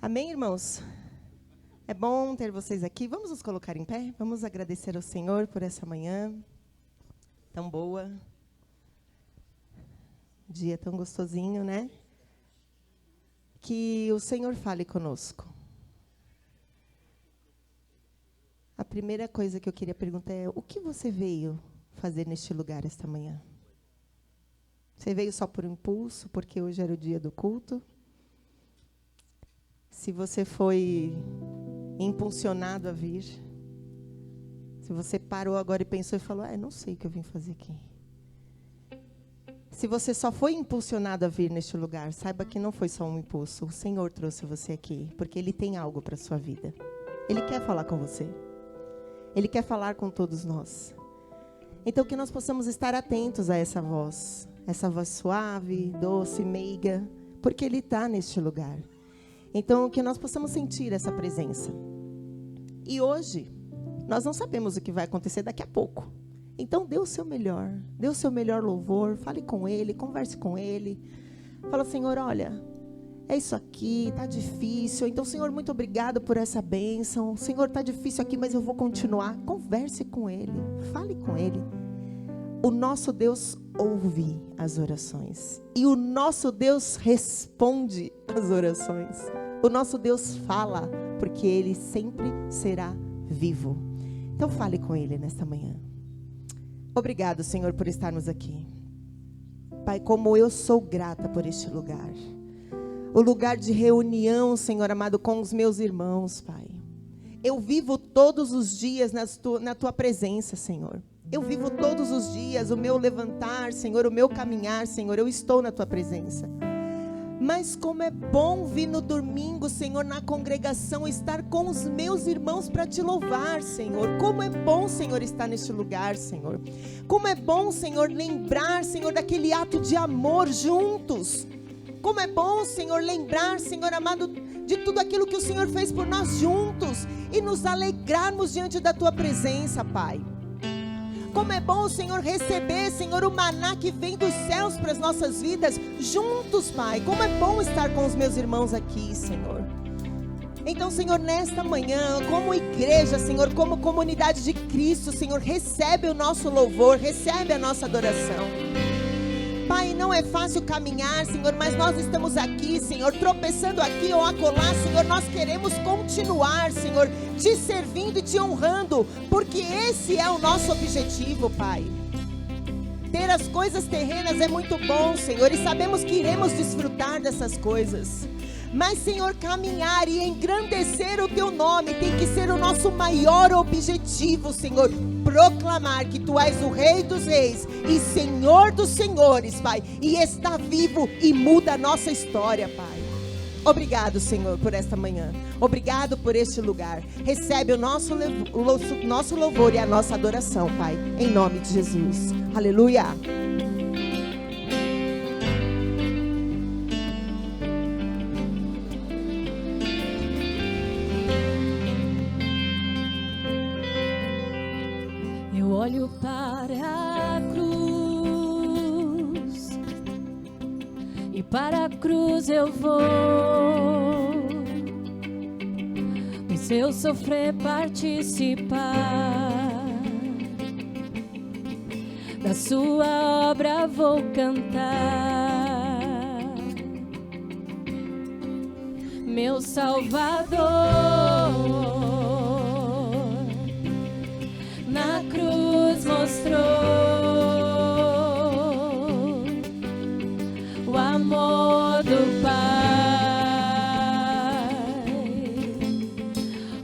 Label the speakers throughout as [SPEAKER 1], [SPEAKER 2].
[SPEAKER 1] Amém, irmãos? É bom ter vocês aqui. Vamos nos colocar em pé? Vamos agradecer ao Senhor por essa manhã tão boa. Dia tão gostosinho, né? Que o Senhor fale conosco. A primeira coisa que eu queria perguntar é: o que você veio fazer neste lugar esta manhã? Você veio só por impulso, porque hoje era o dia do culto? Se você foi impulsionado a vir, se você parou agora e pensou e falou: não sei o que eu vim fazer aqui. Se você só foi impulsionado a vir neste lugar, saiba que não foi só um impulso. O Senhor trouxe você aqui, porque Ele tem algo para a sua vida. Ele quer falar com você. Ele quer falar com todos nós. Então, que nós possamos estar atentos a essa voz suave, doce, meiga, porque Ele está neste lugar. Então, que nós possamos sentir essa presença. E hoje, nós não sabemos o que vai acontecer daqui a pouco. Então, dê o seu melhor louvor, fale com Ele, converse com Ele. Fala: Senhor, olha, é isso aqui, está difícil. Então, Senhor, muito obrigado por essa bênção. Senhor, está difícil aqui, mas eu vou continuar. Converse com Ele, fale com Ele. O nosso Deus ouve as orações. E o nosso Deus responde as orações. O nosso Deus fala, porque Ele sempre será vivo. Então fale com Ele nesta manhã. Obrigado, Senhor, por estarmos aqui. Pai, como eu sou grata por este lugar. O lugar de reunião, Senhor amado, com os meus irmãos, Pai. Eu vivo todos os dias na Tua presença, Senhor. Eu vivo todos os dias o meu levantar, Senhor, o meu caminhar, Senhor. Eu estou na Tua presença. Mas como é bom vir no domingo, Senhor, na congregação, estar com os meus irmãos para Te louvar, Senhor. Como é bom, Senhor, estar neste lugar, Senhor. Como é bom, Senhor, lembrar, Senhor, daquele ato de amor juntos. Como é bom, Senhor, lembrar, Senhor amado, de tudo aquilo que o Senhor fez por nós juntos e nos alegrarmos diante da Tua presença, Pai. Como é bom, Senhor, receber, Senhor, o maná que vem dos céus para as nossas vidas juntos, Pai. Como é bom estar com os meus irmãos aqui, Senhor. Então, Senhor, nesta manhã, como igreja, Senhor, como comunidade de Cristo, Senhor, recebe o nosso louvor, recebe a nossa adoração. Pai, não é fácil caminhar, Senhor, mas nós estamos aqui, Senhor, tropeçando aqui ou acolá, Senhor. Nós queremos continuar, Senhor, Te servindo e Te honrando, porque esse é o nosso objetivo, Pai. Ter as coisas terrenas é muito bom, Senhor, e sabemos que iremos desfrutar dessas coisas. Mas, Senhor, caminhar e engrandecer o Teu nome tem que ser o nosso maior objetivo, Senhor. Proclamar que Tu és o Rei dos Reis e Senhor dos Senhores, Pai. E está vivo e muda a nossa história, Pai. Obrigado, Senhor, por esta manhã. Obrigado por este lugar. Recebe o nosso louvor e a nossa adoração, Pai. Em nome de Jesus. Aleluia.
[SPEAKER 2] Olho para a cruz e para a cruz eu vou. Do seu sofrer participar, da sua obra vou cantar. Meu Salvador na cruz mostrou o amor do Pai,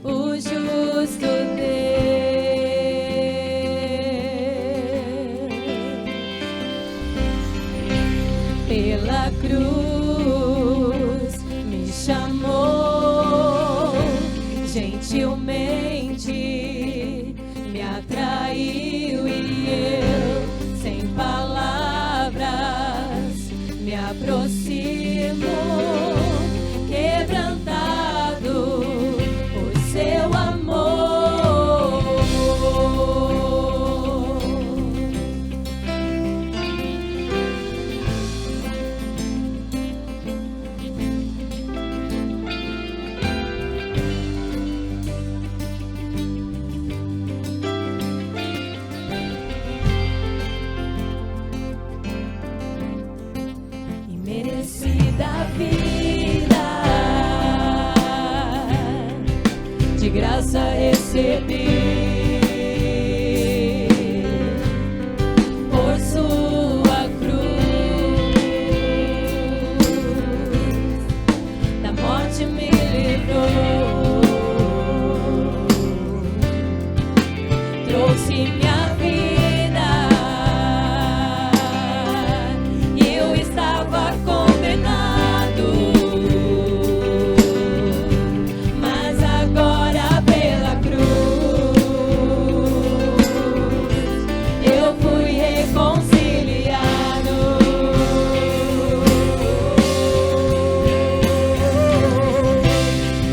[SPEAKER 2] o justo Deus. Pela cruz me chamou gentilmente, me atraiu e eu, sem palavras, me aproximo, quebrantado por seu amor. por sua cruz, da morte me livrou, trouxe minha vida, e eu estava condenado, mas agora pela cruz eu fui reconciliado.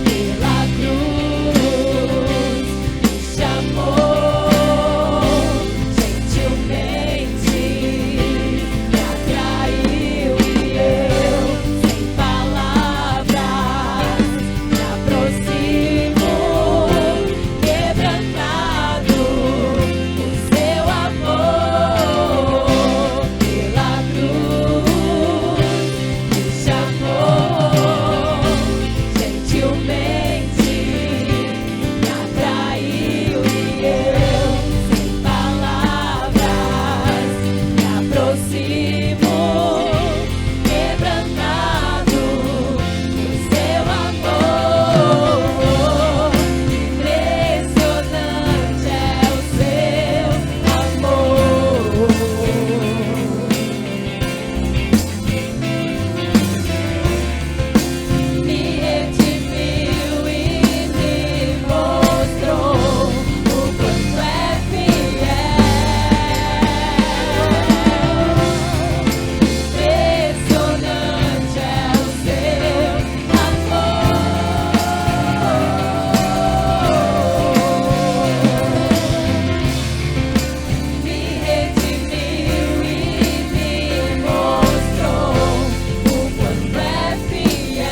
[SPEAKER 2] Pela cruz me chamou gentilmente, me atraiu e eu, sem palavras, me aproximo, quebrantado por seu amor. Pela cruz me chamou gentilmente, me atraiu e eu, sem palavras, me aproximo, quebrantado por seu amor. Impressionante é o seu amor. Me redimiu e me mostrou o quanto é fiel. Impressionante é o seu amor. Me redimiu e me mostrou o quanto é fiel.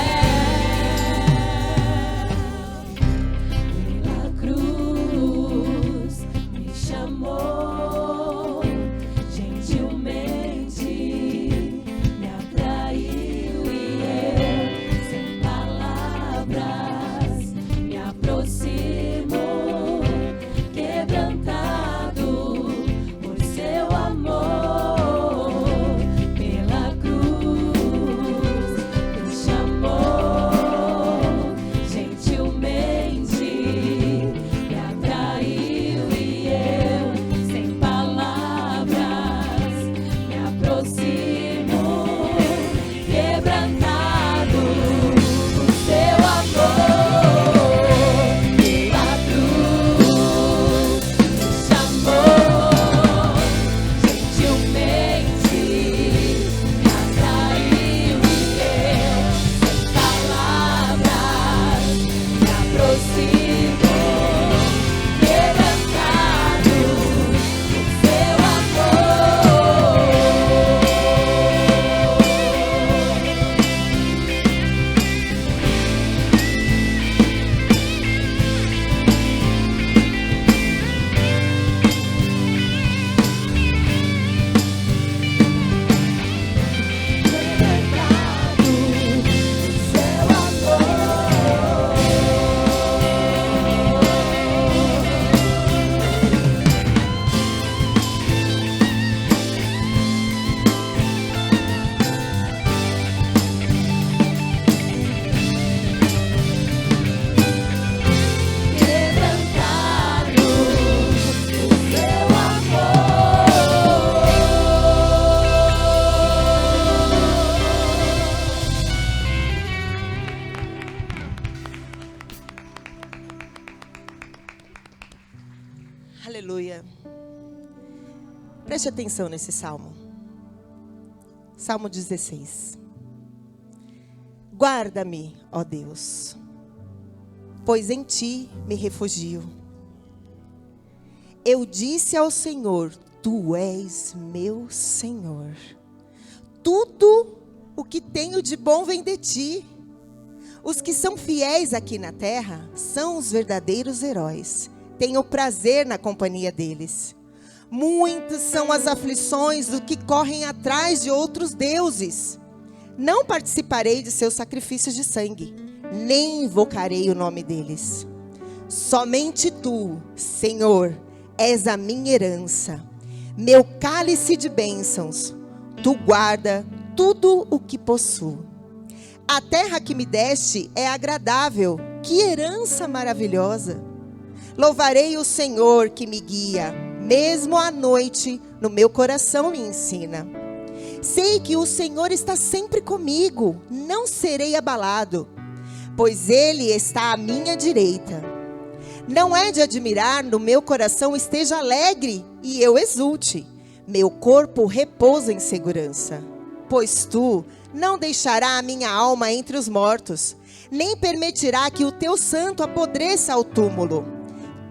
[SPEAKER 2] Pela cruz me chamou gentilmente, me atraiu e eu, sem palavras, me aproximo, quebrantado por seu amor. Pela cruz me chamou gentilmente, me atraiu e eu, sem palavras, me aproximo, quebrantado por seu amor. Pela cruz me chamou gentilmente, me atraiu e eu, sem palavras, me aproximo, quebrantado por seu amor.
[SPEAKER 1] Aleluia. Preste atenção nesse salmo. Salmo 16. Guarda-me, ó Deus, pois em ti me refugio. Eu disse ao Senhor: tu és meu Senhor. Tudo o que tenho de bom vem de ti. Os que são fiéis aqui na terra são os verdadeiros heróis. Tenho prazer na companhia deles. Muitas são as aflições do que correm atrás de outros deuses. Não participarei de seus sacrifícios de sangue, nem invocarei o nome deles. Somente tu, Senhor, és a minha herança, meu cálice de bênçãos. Tu guarda tudo o que possuo. A terra que me deste é agradável, que herança maravilhosa. Louvarei o Senhor que me guia, mesmo à noite no meu coração me ensina. Sei que o Senhor está sempre comigo, não serei abalado, pois Ele está à minha direita. Não é de admirar no meu coração esteja alegre e eu exulte. Meu corpo repousa em segurança. Pois tu não deixará a minha alma entre os mortos, nem permitirá que o teu santo apodreça ao túmulo.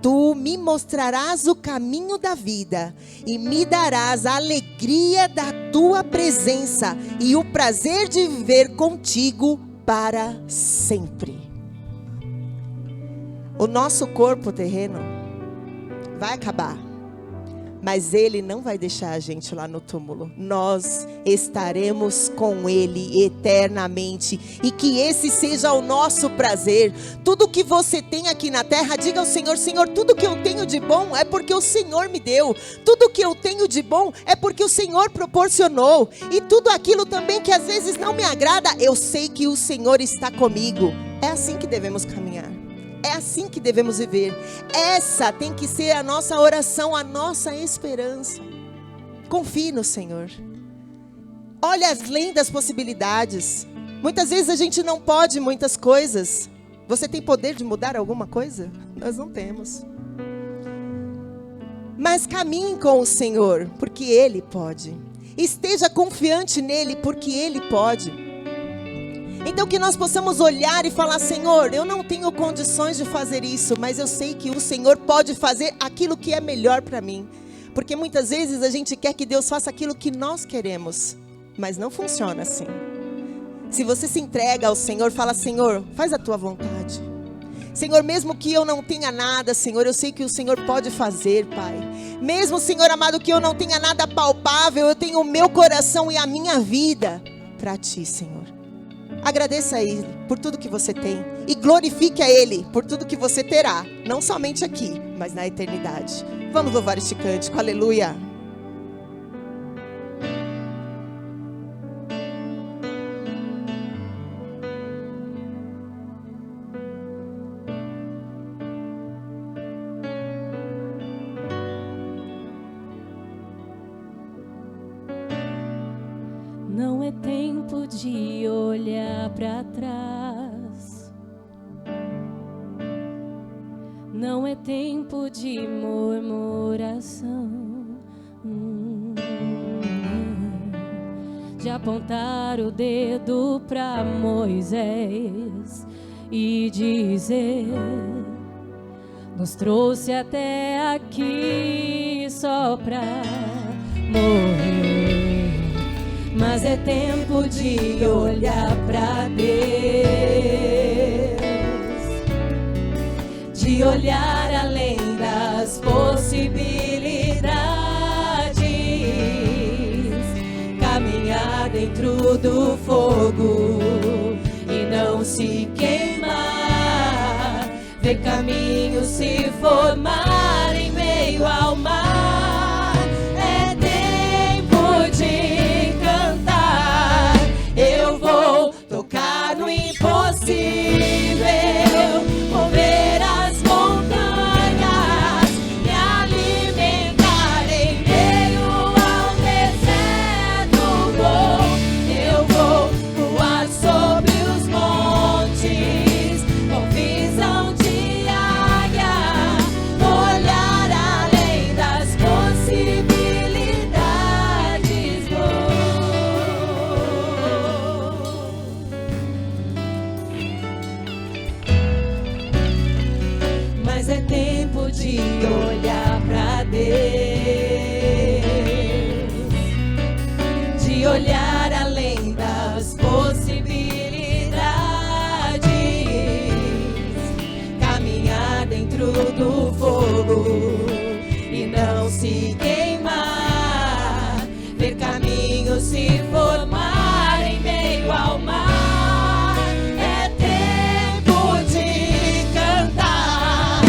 [SPEAKER 1] Tu me mostrarás o caminho da vida e me darás a alegria da tua presença e o prazer de viver contigo para sempre. O nosso corpo terreno vai acabar, mas Ele não vai deixar a gente lá no túmulo. Nós estaremos com Ele eternamente. E que esse seja o nosso prazer. Tudo que você tem aqui na terra, diga ao Senhor: Senhor, tudo que eu tenho de bom é porque o Senhor me deu. Tudo que eu tenho de bom é porque o Senhor proporcionou. E tudo aquilo também que às vezes não me agrada, eu sei que o Senhor está comigo. É assim que devemos caminhar. É assim que devemos viver. Essa tem que ser a nossa oração, a nossa esperança. Confie no Senhor. Olha além das possibilidades. Muitas vezes a gente não pode muitas coisas. Você tem poder de mudar alguma coisa? Nós não temos. Mas caminhe com o Senhor, porque Ele pode. Esteja confiante nele, porque Ele pode. Então que nós possamos olhar e falar: Senhor, eu não tenho condições de fazer isso, mas eu sei que o Senhor pode fazer aquilo que é melhor para mim. Porque muitas vezes a gente quer que Deus faça aquilo que nós queremos, mas não funciona assim. Se você se entrega ao Senhor, fala: Senhor, faz a tua vontade. Senhor, mesmo que eu não tenha nada, Senhor, eu sei que o Senhor pode fazer, Pai. Mesmo, Senhor amado, que eu não tenha nada palpável, eu tenho o meu coração e a minha vida para Ti, Senhor. Agradeça a Ele por tudo que você tem e glorifique a Ele por tudo que você terá, não somente aqui, mas na eternidade. Vamos louvar este cântico, aleluia.
[SPEAKER 2] Não é tempo de olhar para trás. Não é tempo de murmuração, de apontar o dedo para Moisés e dizer: nos trouxe até aqui só para morrer. Mas é tempo de olhar para Deus, de olhar além das possibilidades, caminhar dentro do fogo e não se queimar, ver caminhos se formar em meio ao mar. Eu vou tocar no impossível, mover as montanhas, me alimentar em meio ao deserto. Eu vou voar sobre os montes, com visão de águia, olhar além das possibilidades. Mas é tempo de olhar para Deus, de olhar além das possibilidades, caminhar dentro do fogo e não se queimar, ver caminhos se formar em meio ao mar. É tempo de cantar,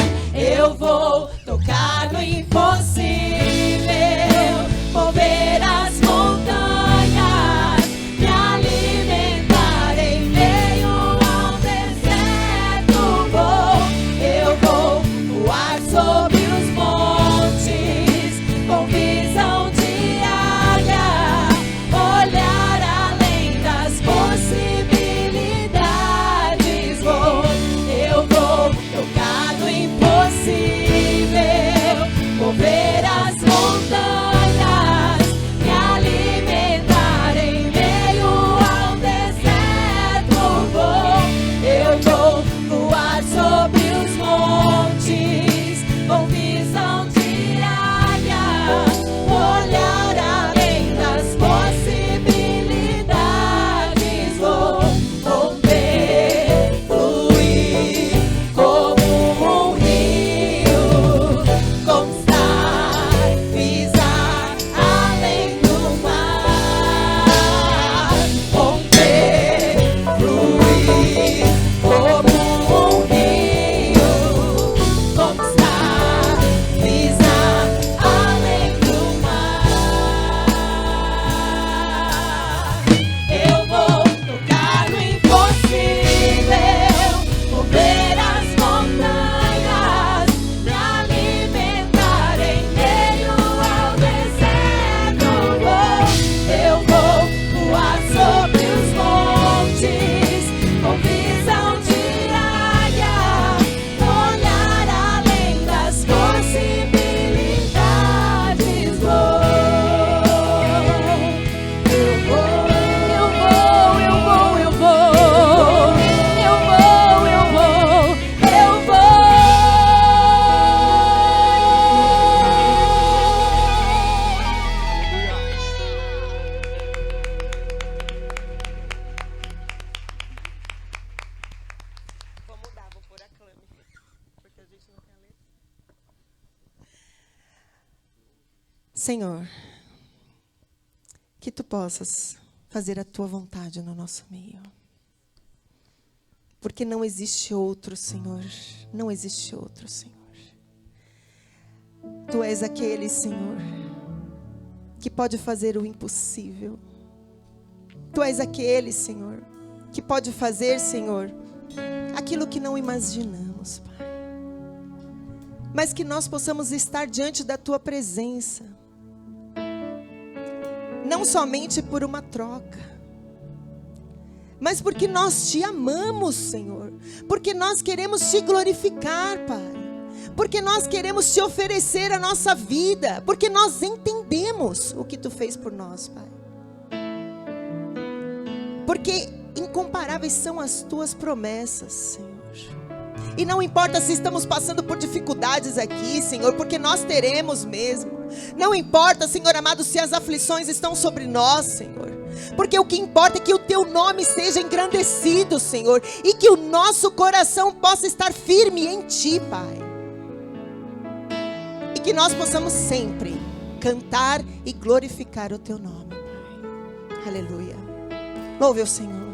[SPEAKER 1] Senhor, que Tu possas fazer a Tua vontade no nosso meio. Porque não existe outro, Senhor. Não existe outro, Senhor. Tu és aquele, Senhor, que pode fazer o impossível. Tu és aquele, Senhor, que pode fazer, Senhor, aquilo que não imaginamos, Pai. Mas que nós possamos estar diante da Tua presença. Não somente por uma troca, mas porque nós Te amamos, Senhor. Porque nós queremos Te glorificar, Pai. Porque nós queremos Te oferecer a nossa vida. Porque nós entendemos o que Tu fez por nós, Pai. Porque incomparáveis são as Tuas promessas, Senhor. E não importa se estamos passando por dificuldades aqui, Senhor, porque nós teremos mesmo. Não importa, Senhor amado, se as aflições estão sobre nós, Senhor. Porque o que importa é que o Teu nome seja engrandecido, Senhor. E que o nosso coração possa estar firme em Ti, Pai. E que nós possamos sempre cantar e glorificar o Teu nome, Pai. Aleluia. Louve o Senhor.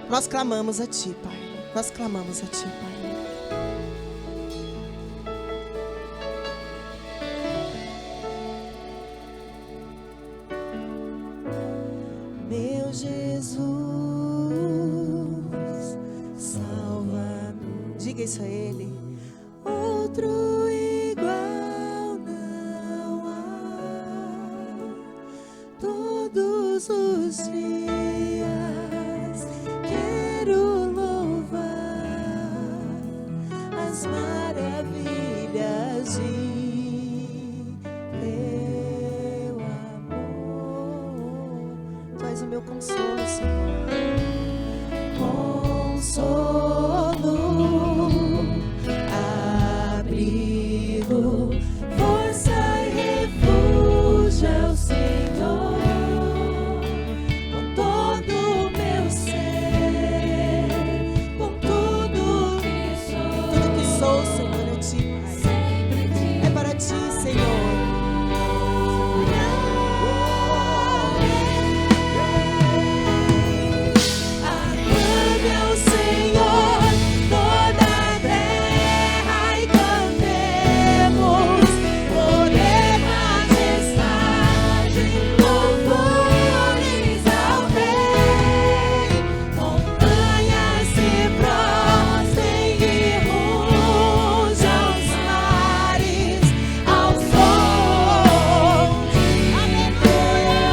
[SPEAKER 1] Nós clamamos a Ti, Pai. Nós clamamos a Ti, Pai. Meu Jesus, salva-nos. Diga isso a Ele. Outro igual não há. Todos os dias quero louvar as maravilhas de Teu amor. Tu és o meu consolo, Senhor. Consolo, abrigo, força e refúgio é o Senhor. Com todo o meu ser, com tudo que sou, Senhor, é Ti, Pai. É para Ti, Senhor. Aclame ao Senhor toda a terra e cantemos poder, majestade, louvores ao Rei. Montanhas se prostrem e rujam os mares ao som. Aleluia,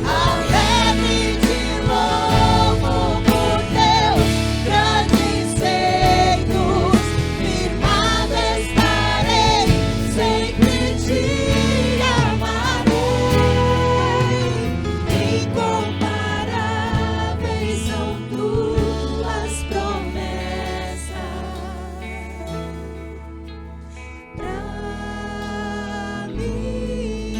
[SPEAKER 1] alegre de louvo por Teus grandes feitos. Firmado estarei, sempre Te amarei. Incomparáveis são Tuas promessas pra mim.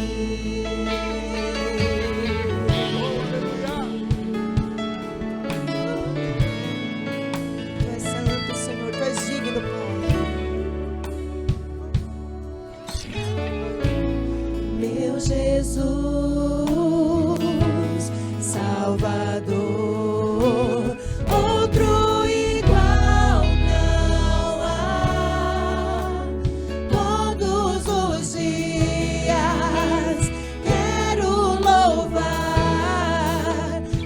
[SPEAKER 1] Tu és santo, Senhor, Tu és digno, Pai. Meu Jesus, Salvador, outro igual não há. Todos os dias quero louvar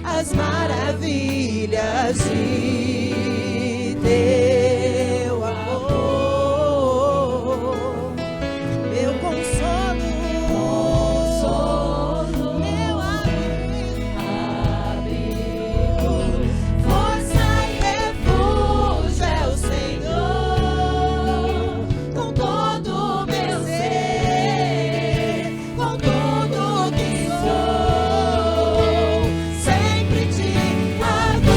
[SPEAKER 1] as maravilhas de Teu amor. Meu consolo, meu abrigo, força e refúgio é o Senhor. Com todo o meu ser, com tudo que sou, sempre Te adoro.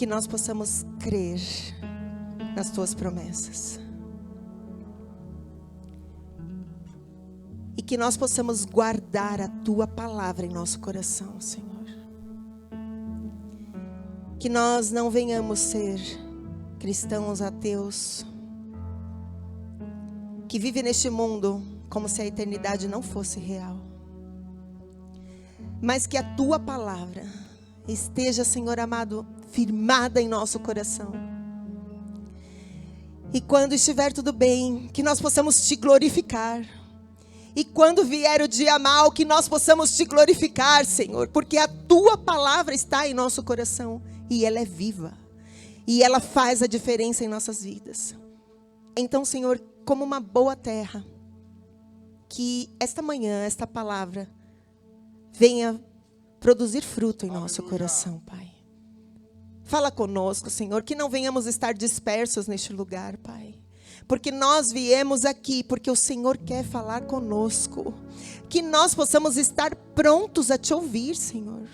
[SPEAKER 1] que nós possamos crer nas tuas promessas. E que nós possamos guardar a tua palavra em nosso coração, Senhor. Que nós não venhamos ser cristãos ateus, que vivem neste mundo como se a eternidade não fosse real. Mas que a tua palavra esteja, Senhor amado, firmada em nosso coração. E quando estiver tudo bem, que nós possamos te glorificar. E quando vier o dia mau, que nós possamos te glorificar, Senhor. Porque a tua palavra está em nosso coração. E ela é viva. E ela faz a diferença em nossas vidas. Então, Senhor, como uma boa terra, que esta manhã, esta palavra, venha produzir fruto em nosso coração, Pai. Fala conosco, Senhor, que não venhamos estar dispersos neste lugar, Pai. Porque nós viemos aqui, porque o Senhor quer falar conosco. Que nós possamos estar prontos a te ouvir, Senhor.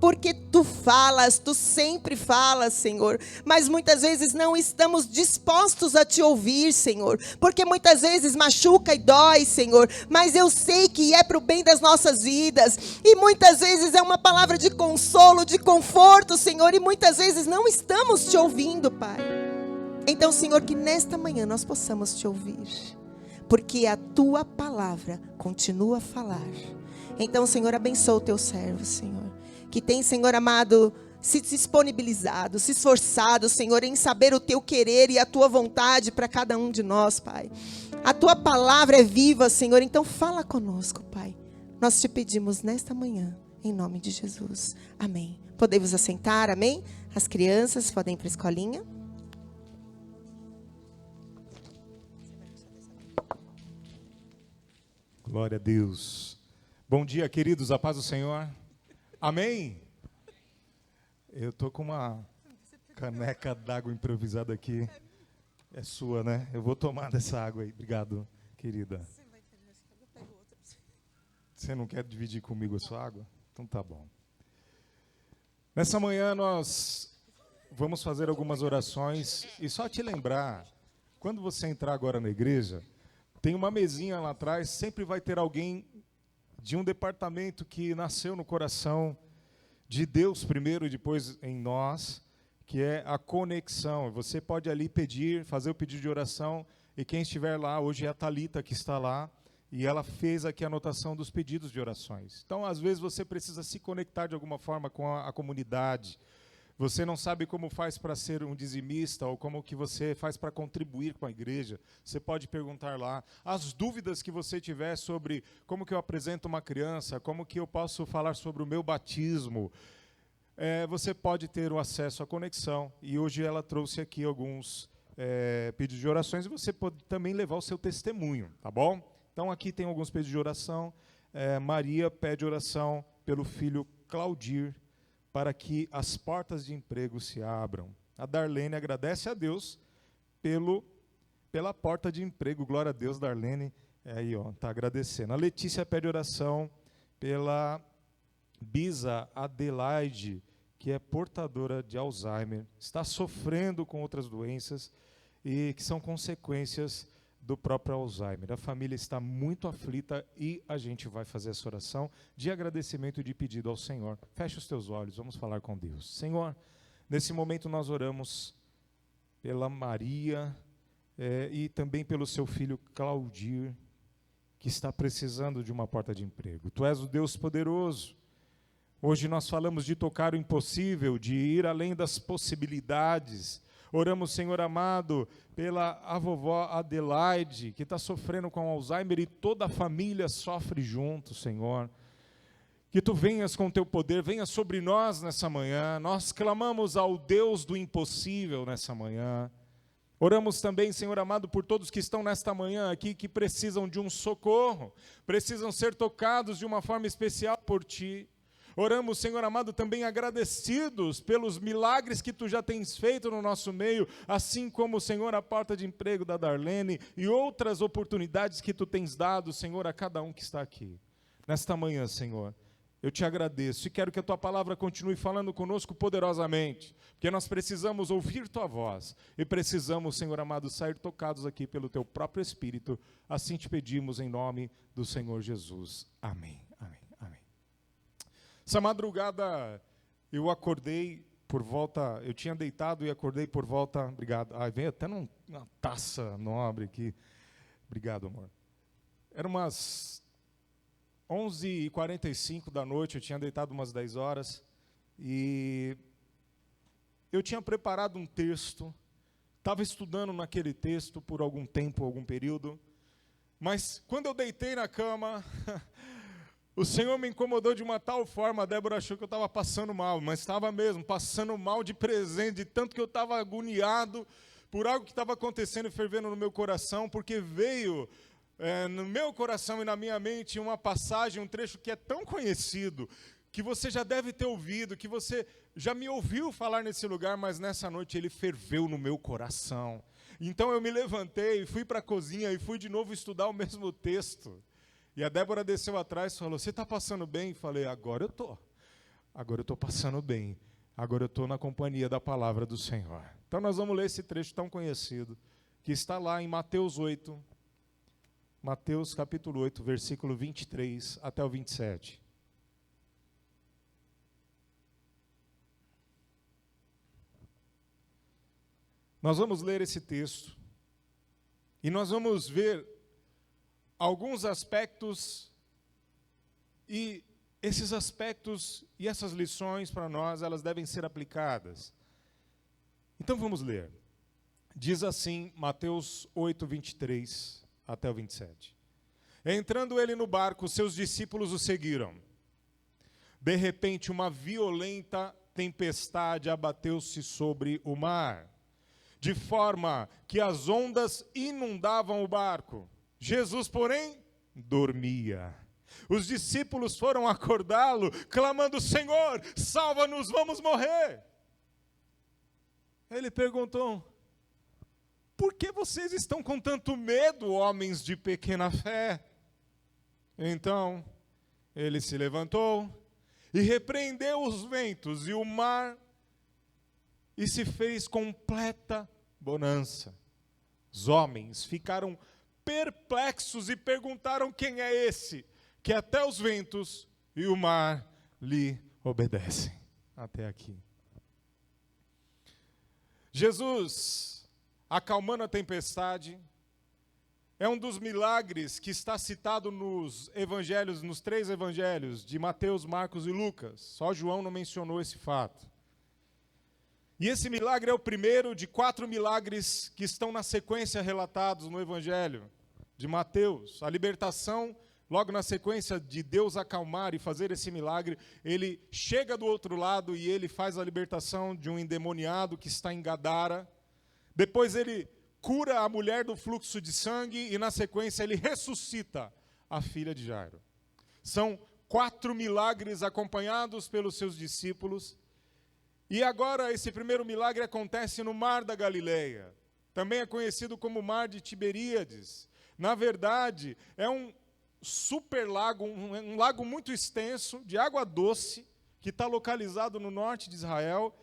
[SPEAKER 1] Porque tu falas, tu sempre falas, Senhor. Mas muitas vezes não estamos dispostos a te ouvir, Senhor. Porque muitas vezes machuca e dói, Senhor. Mas eu sei que é para o bem das nossas vidas. E muitas vezes é uma palavra de consolo, de conforto, Senhor. E muitas vezes não estamos te ouvindo, Pai. Então, Senhor, que nesta manhã nós possamos te ouvir. Porque a tua palavra continua a falar. Então, Senhor, abençoa o teu servo, Senhor. Que tem, Senhor amado, se disponibilizado, se esforçado, Senhor, em saber o teu querer e a tua vontade para cada um de nós, Pai. A tua palavra é viva, Senhor, então fala conosco, Pai. Nós te pedimos nesta manhã, em nome de Jesus. Amém. Podemos assentar, amém? As crianças podem ir para a escolinha.
[SPEAKER 3] Glória a Deus. Bom dia, queridos, a paz do Senhor. Amém? Eu estou com uma caneca d'água improvisada aqui. É sua, né? Eu vou tomar dessa água aí. Obrigado, querida. Você não quer dividir comigo a sua água? Então tá bom. Nessa manhã nós vamos fazer algumas orações. E só te lembrar, quando você entrar agora na igreja, tem uma mesinha lá atrás, sempre vai ter alguém de um departamento que nasceu no coração de Deus primeiro e depois em nós, que é a conexão. Você pode ali pedir, fazer o pedido de oração, e quem estiver lá, hoje é a Thalita que está lá, e ela fez aqui a anotação dos pedidos de orações. Então, às vezes, você precisa se conectar de alguma forma com a comunidade. Você não sabe como faz para ser um dizimista ou como que você faz para contribuir com a igreja. Você pode perguntar lá. As dúvidas que você tiver sobre como que eu apresento uma criança, como que eu posso falar sobre o meu batismo, você pode ter o acesso à conexão. E hoje ela trouxe aqui alguns pedidos de orações e você pode também levar o seu testemunho, tá bom? Então aqui tem alguns pedidos de oração. Maria pede oração pelo filho Claudir, para que as portas de emprego se abram. A Darlene agradece a Deus pela porta de emprego. Glória a Deus, Darlene. Aí, ó, está agradecendo. A Letícia pede oração pela Bisa Adelaide, que é portadora de Alzheimer. Está sofrendo com outras doenças e que são consequências do próprio Alzheimer. A família está muito aflita e a gente vai fazer essa oração de agradecimento e de pedido ao Senhor. Feche os teus olhos, vamos falar com Deus. Senhor, nesse momento nós oramos pela Maria e também pelo seu filho Claudir, que está precisando de uma porta de emprego. Tu és o Deus poderoso. Hoje nós falamos de tocar o impossível, de ir além das possibilidades. Oramos, Senhor amado, pela a vovó Adelaide, que está sofrendo com Alzheimer e toda a família sofre junto, Senhor. Que Tu venhas com Teu poder, venha sobre nós nessa manhã. Nós clamamos ao Deus do impossível nessa manhã. Oramos também, Senhor amado, por todos que estão nesta manhã aqui, que precisam de um socorro, precisam ser tocados de uma forma especial por Ti. Oramos, Senhor amado, também agradecidos pelos milagres que Tu já tens feito no nosso meio, assim como, Senhor, a porta de emprego da Darlene e outras oportunidades que Tu tens dado, Senhor, a cada um que está aqui. Nesta manhã, Senhor, eu te agradeço e quero que a tua palavra continue falando conosco poderosamente, porque nós precisamos ouvir tua voz e precisamos, Senhor amado, sair tocados aqui pelo teu próprio Espírito. Assim te pedimos em nome do Senhor Jesus. Amém, amém, amém. Essa madrugada eu acordei por volta, eu tinha deitado e acordei por volta, obrigado, veio até uma taça nobre aqui, obrigado, amor. Era umas 11h45 da noite, eu tinha deitado umas 10 horas, e eu tinha preparado um texto, estava estudando naquele texto por algum tempo, algum período, mas quando eu deitei na cama, o Senhor me incomodou de uma tal forma, a Débora achou que eu estava passando mal, mas estava mesmo, passando mal de presente, de tanto que eu estava agoniado por algo que estava acontecendo e fervendo no meu coração, porque veio no meu coração e na minha mente uma passagem, um trecho que é tão conhecido, que você já deve ter ouvido, que você já me ouviu falar nesse lugar, mas nessa noite ele ferveu no meu coração. Então eu me levantei, fui para a cozinha e fui de novo estudar o mesmo texto. E a Débora desceu atrás e falou, você está passando bem? E falei, agora eu estou passando bem, agora eu estou na companhia da palavra do Senhor. Então nós vamos ler esse trecho tão conhecido, que está lá em Mateus 8, Mateus capítulo 8, versículo 23 até o 27. Nós vamos ler esse texto e nós vamos ver alguns aspectos, e esses aspectos e essas lições para nós, elas devem ser aplicadas. Então vamos ler. Diz assim, Mateus 8, 23 até o 27. Entrando ele no barco, seus discípulos o seguiram. De repente, uma violenta tempestade abateu-se sobre o mar, de forma que as ondas inundavam o barco. Jesus, porém, dormia. Os discípulos foram acordá-lo, clamando, Senhor, salva-nos, vamos morrer. Ele perguntou, por que vocês estão com tanto medo, homens de pequena fé? Então, ele se levantou e repreendeu os ventos e o mar, e se fez completa bonança. Os homens ficaram perplexos e perguntaram, quem é esse, que até os ventos e o mar lhe obedecem? Até aqui. Jesus, acalmando a tempestade, é um dos milagres que está citado nos evangelhos, nos 3 evangelhos, de Mateus, Marcos e Lucas. Só João não mencionou esse fato. E esse milagre é o primeiro de 4 milagres que estão na sequência relatados no evangelho de Mateus. A libertação, logo na sequência de Deus acalmar e fazer esse milagre, ele chega do outro lado e ele faz a libertação de um endemoniado que está em Gadara. Depois ele cura a mulher do fluxo de sangue e na sequência ele ressuscita a filha de Jairo. São 4 milagres acompanhados pelos seus discípulos. E agora esse primeiro milagre acontece no Mar da Galileia. Também é conhecido como Mar de Tiberíades. Na verdade, é um super lago, um lago muito extenso, de água doce, que está localizado no norte de Israel.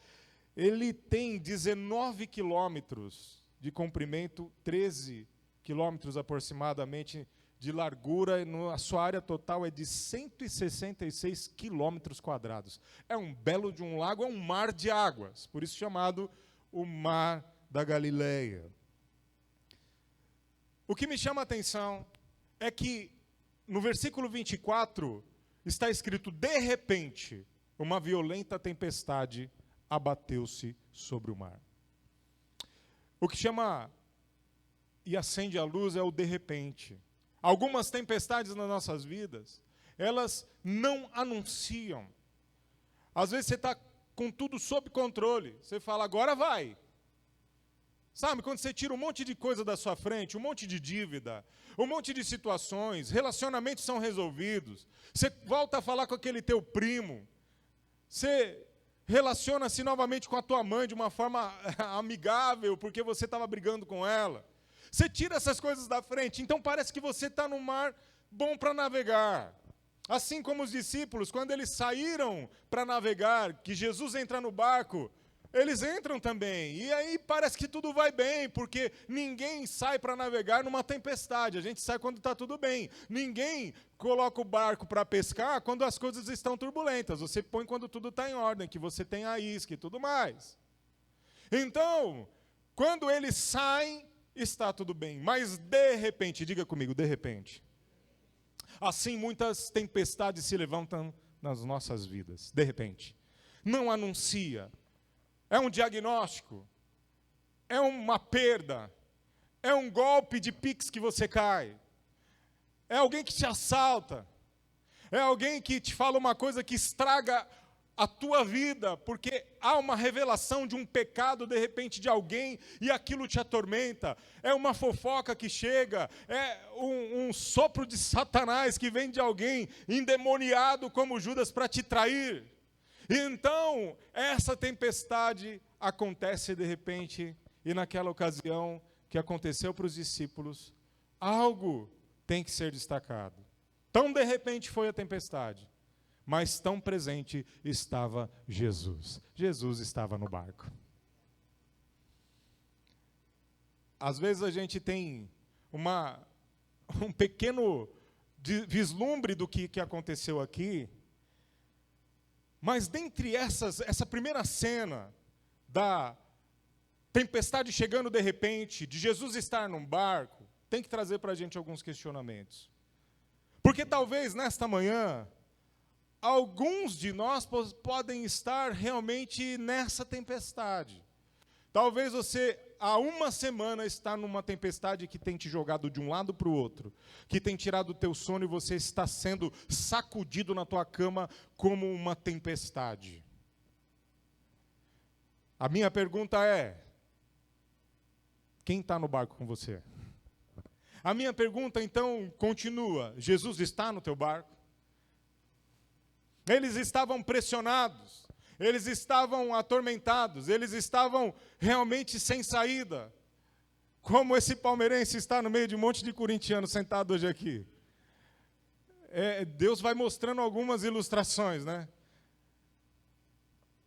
[SPEAKER 3] Ele tem 19 quilômetros de comprimento, 13 quilômetros aproximadamente de largura, a sua área total é de 166 quilômetros quadrados. É um belo de um lago, é um mar de águas, por isso chamado o Mar da Galileia. O que me chama a atenção é que no versículo 24 está escrito, de repente, uma violenta tempestade abateu-se sobre o mar. O que chama e acende a luz é o de repente. Algumas tempestades nas nossas vidas, elas não anunciam. Às vezes você está com tudo sob controle. Você fala, agora vai. Sabe, quando você tira um monte de coisa da sua frente, um monte de dívida, um monte de situações, relacionamentos são resolvidos. Você volta a falar com aquele teu primo. Você relaciona-se novamente com a tua mãe de uma forma amigável, porque você estava brigando com ela. Você tira essas coisas da frente, então parece que você está num mar bom para navegar. Assim como os discípulos, quando eles saíram para navegar, que Jesus entra no barco, eles entram também. E aí parece que tudo vai bem, porque ninguém sai para navegar numa tempestade. A gente sai quando está tudo bem. Ninguém coloca o barco para pescar quando as coisas estão turbulentas. Você põe quando tudo está em ordem, que você tem a isca e tudo mais. Então, quando eles saem, está tudo bem. Mas de repente, diga comigo, de repente. Assim muitas tempestades se levantam nas nossas vidas. De repente. Não anuncia. É um diagnóstico. É uma perda. É um golpe de Pix que você cai. É alguém que te assalta. É alguém que te fala uma coisa que estraga a tua vida, porque há uma revelação de um pecado, de repente, de alguém, e aquilo te atormenta. É uma fofoca que chega, é um sopro de Satanás que vem de alguém endemoniado como Judas para te trair. Então, essa tempestade acontece de repente, e naquela ocasião que aconteceu para os discípulos, algo tem que ser destacado. Tão de repente foi a tempestade, mas tão presente estava Jesus. Jesus estava no barco. Às vezes a gente tem um pequeno vislumbre do que aconteceu aqui, mas dentre essa primeira cena da tempestade chegando de repente, de Jesus estar num barco, tem que trazer para a gente alguns questionamentos. Porque talvez nesta manhã, alguns de nós podem estar realmente nessa tempestade. Talvez você, há uma semana, está numa tempestade que tem te jogado de um lado para o outro, que tem tirado o teu sono e você está sendo sacudido na tua cama como uma tempestade. A minha pergunta é, quem está no barco com você? A minha pergunta, então, continua, Jesus está no teu barco? Eles estavam pressionados, eles estavam atormentados, eles estavam realmente sem saída. Como esse palmeirense está no meio de um monte de corintiano sentado hoje aqui. Deus vai mostrando algumas ilustrações, né?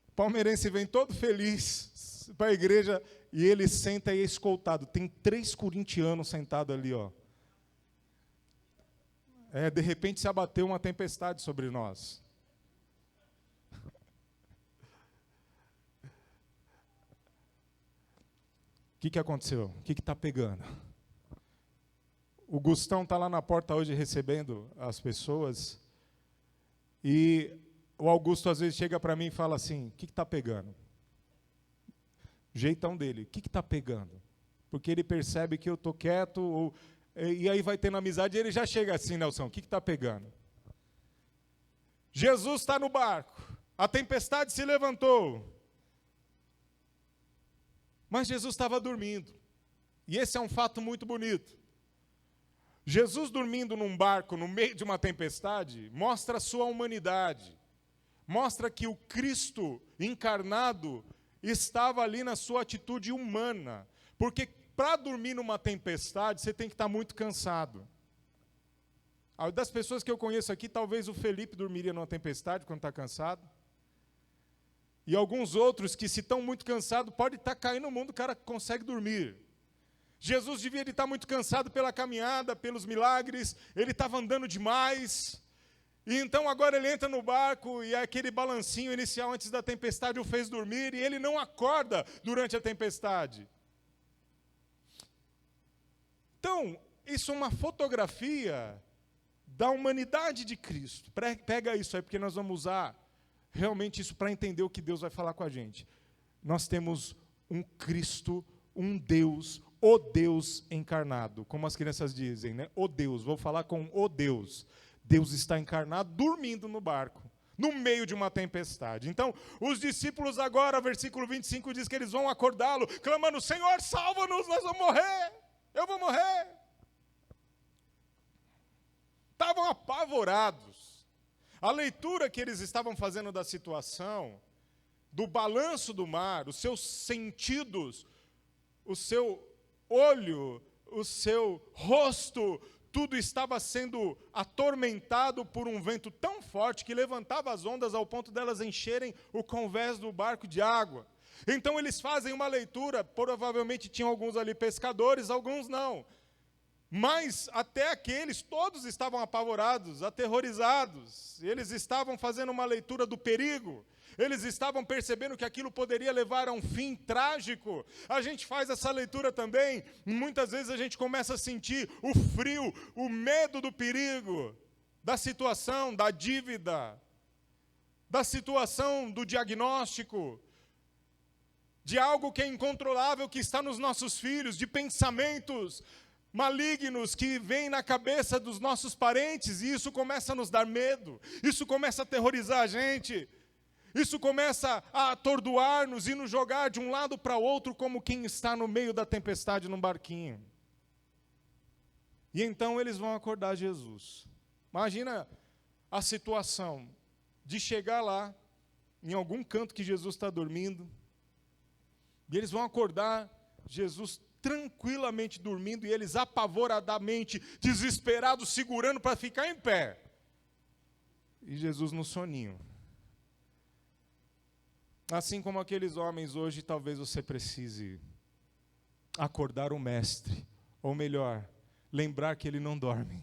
[SPEAKER 3] O palmeirense vem todo feliz para a igreja e ele senta e é escoltado. Tem 3 corintianos sentados ali, ó. De repente se abateu uma tempestade sobre nós. O que aconteceu? O que está pegando? O Gustão está lá na porta hoje recebendo as pessoas e o Augusto às vezes chega para mim e fala assim, o que está pegando? Jeitão dele, o que está pegando? Porque ele percebe que eu estou quieto, e aí vai tendo amizade e ele já chega assim, Nelson, o que está pegando? Jesus está no barco, a tempestade se levantou, mas Jesus estava dormindo. E esse é um fato muito bonito. Jesus dormindo num barco no meio de uma tempestade mostra a sua humanidade. Mostra que o Cristo encarnado estava ali na sua atitude humana. Porque para dormir numa tempestade, você tem que estar muito cansado. Das pessoas que eu conheço aqui, talvez o Felipe dormiria numa tempestade quando está cansado. E alguns outros que, se estão muito cansados, pode estar caindo no mundo, o cara consegue dormir. Jesus devia estar muito cansado pela caminhada, pelos milagres, ele estava andando demais. E então agora ele entra no barco e aquele balancinho inicial antes da tempestade o fez dormir e ele não acorda durante a tempestade. Então, isso é uma fotografia da humanidade de Cristo. Pega isso aí, porque nós vamos usar realmente isso para entender o que Deus vai falar com a gente. Nós temos um Cristo, um Deus, o Deus encarnado, como as crianças dizem, né? O Deus, vou falar com o Deus. Deus está encarnado, dormindo no barco, no meio de uma tempestade. Então, os discípulos agora, versículo 25, diz que eles vão acordá-lo, clamando, Senhor, salva-nos, nós vamos morrer, eu vou morrer. Estavam apavorados. A leitura que eles estavam fazendo da situação, do balanço do mar, os seus sentidos, o seu olho, o seu rosto, tudo estava sendo atormentado por um vento tão forte que levantava as ondas ao ponto delas encherem o convés do barco de água. Então eles fazem uma leitura, provavelmente tinham alguns ali pescadores, alguns não. Mas até aqueles, todos estavam apavorados, aterrorizados. Eles estavam fazendo uma leitura do perigo. Eles estavam percebendo que aquilo poderia levar a um fim trágico. A gente faz essa leitura também, muitas vezes a gente começa a sentir o frio, o medo do perigo, da situação, da dívida, da situação do diagnóstico, de algo que é incontrolável, que está nos nossos filhos, de pensamentos malignos que vêm na cabeça dos nossos parentes, e isso começa a nos dar medo, isso começa a aterrorizar a gente, isso começa a atordoar-nos e nos jogar de um lado para o outro como quem está no meio da tempestade num barquinho. E então eles vão acordar Jesus. Imagina a situação de chegar lá, em algum canto que Jesus está dormindo, e eles vão acordar Jesus tranquilamente dormindo, e eles apavoradamente, desesperados, segurando para ficar em pé. E Jesus no soninho. Assim como aqueles homens hoje, talvez você precise acordar o mestre, ou melhor, lembrar que ele não dorme.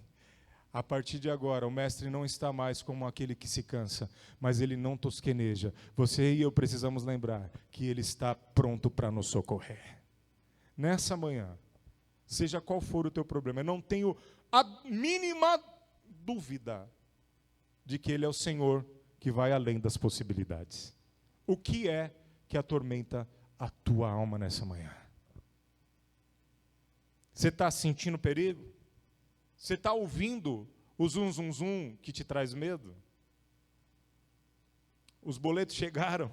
[SPEAKER 3] A partir de agora, o mestre não está mais como aquele que se cansa, mas ele não tosqueneja. Você e eu precisamos lembrar que ele está pronto para nos socorrer. Nessa manhã, seja qual for o teu problema, eu não tenho a mínima dúvida de que ele é o Senhor que vai além das possibilidades. O que é que atormenta a tua alma nessa manhã? Você está sentindo perigo? Você está ouvindo o zum, zum, zum que te traz medo? Os boletos chegaram.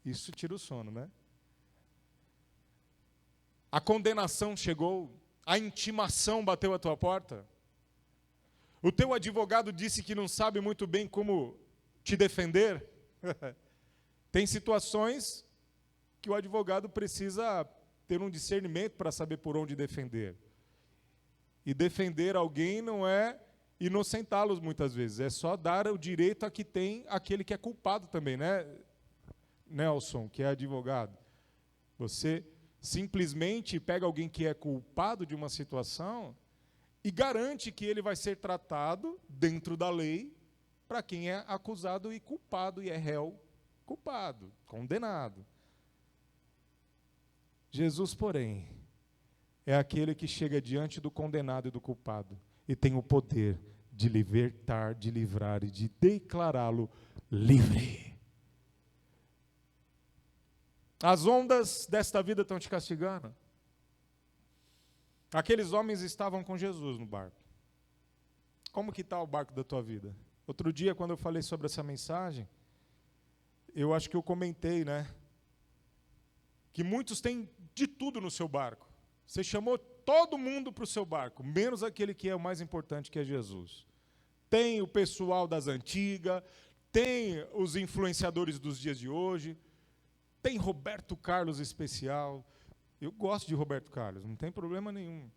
[SPEAKER 3] Isso tira o sono, né? A condenação chegou. A intimação bateu à tua porta. O teu advogado disse que não sabe muito bem como te defender. Tem situações que o advogado precisa ter um discernimento para saber por onde defender. E defender alguém não é inocentá-los muitas vezes, é só dar o direito a que tem aquele que é culpado também, né, Nelson, que é advogado? Você simplesmente pega alguém que é culpado de uma situação e garante que ele vai ser tratado dentro da lei para quem é acusado e culpado, e é réu culpado, condenado. Jesus, porém, é aquele que chega diante do condenado e do culpado e tem o poder de libertar, de livrar e de declará-lo livre. As ondas desta vida estão te castigando. Aqueles homens estavam com Jesus no barco. Como que está o barco da tua vida? Outro dia, quando eu falei sobre essa mensagem, eu acho que eu comentei, né? Que muitos têm de tudo no seu barco. Você chamou todo mundo para o seu barco, menos aquele que é o mais importante, que é Jesus. Tem o pessoal das antigas, tem os influenciadores dos dias de hoje, tem Roberto Carlos especial. Eu gosto de Roberto Carlos, não tem problema nenhum.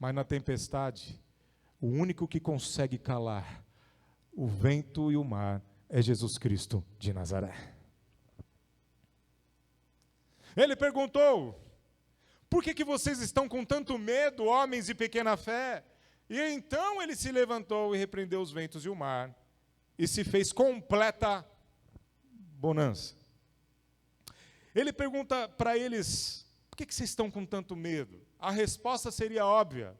[SPEAKER 3] Mas na tempestade, o único que consegue calar o vento e o mar é Jesus Cristo de Nazaré. Ele perguntou: por que vocês estão com tanto medo, homens de pequena fé? E então ele se levantou e repreendeu os ventos e o mar, e se fez completa bonança. Ele pergunta para eles: por que vocês estão com tanto medo? A resposta seria óbvia,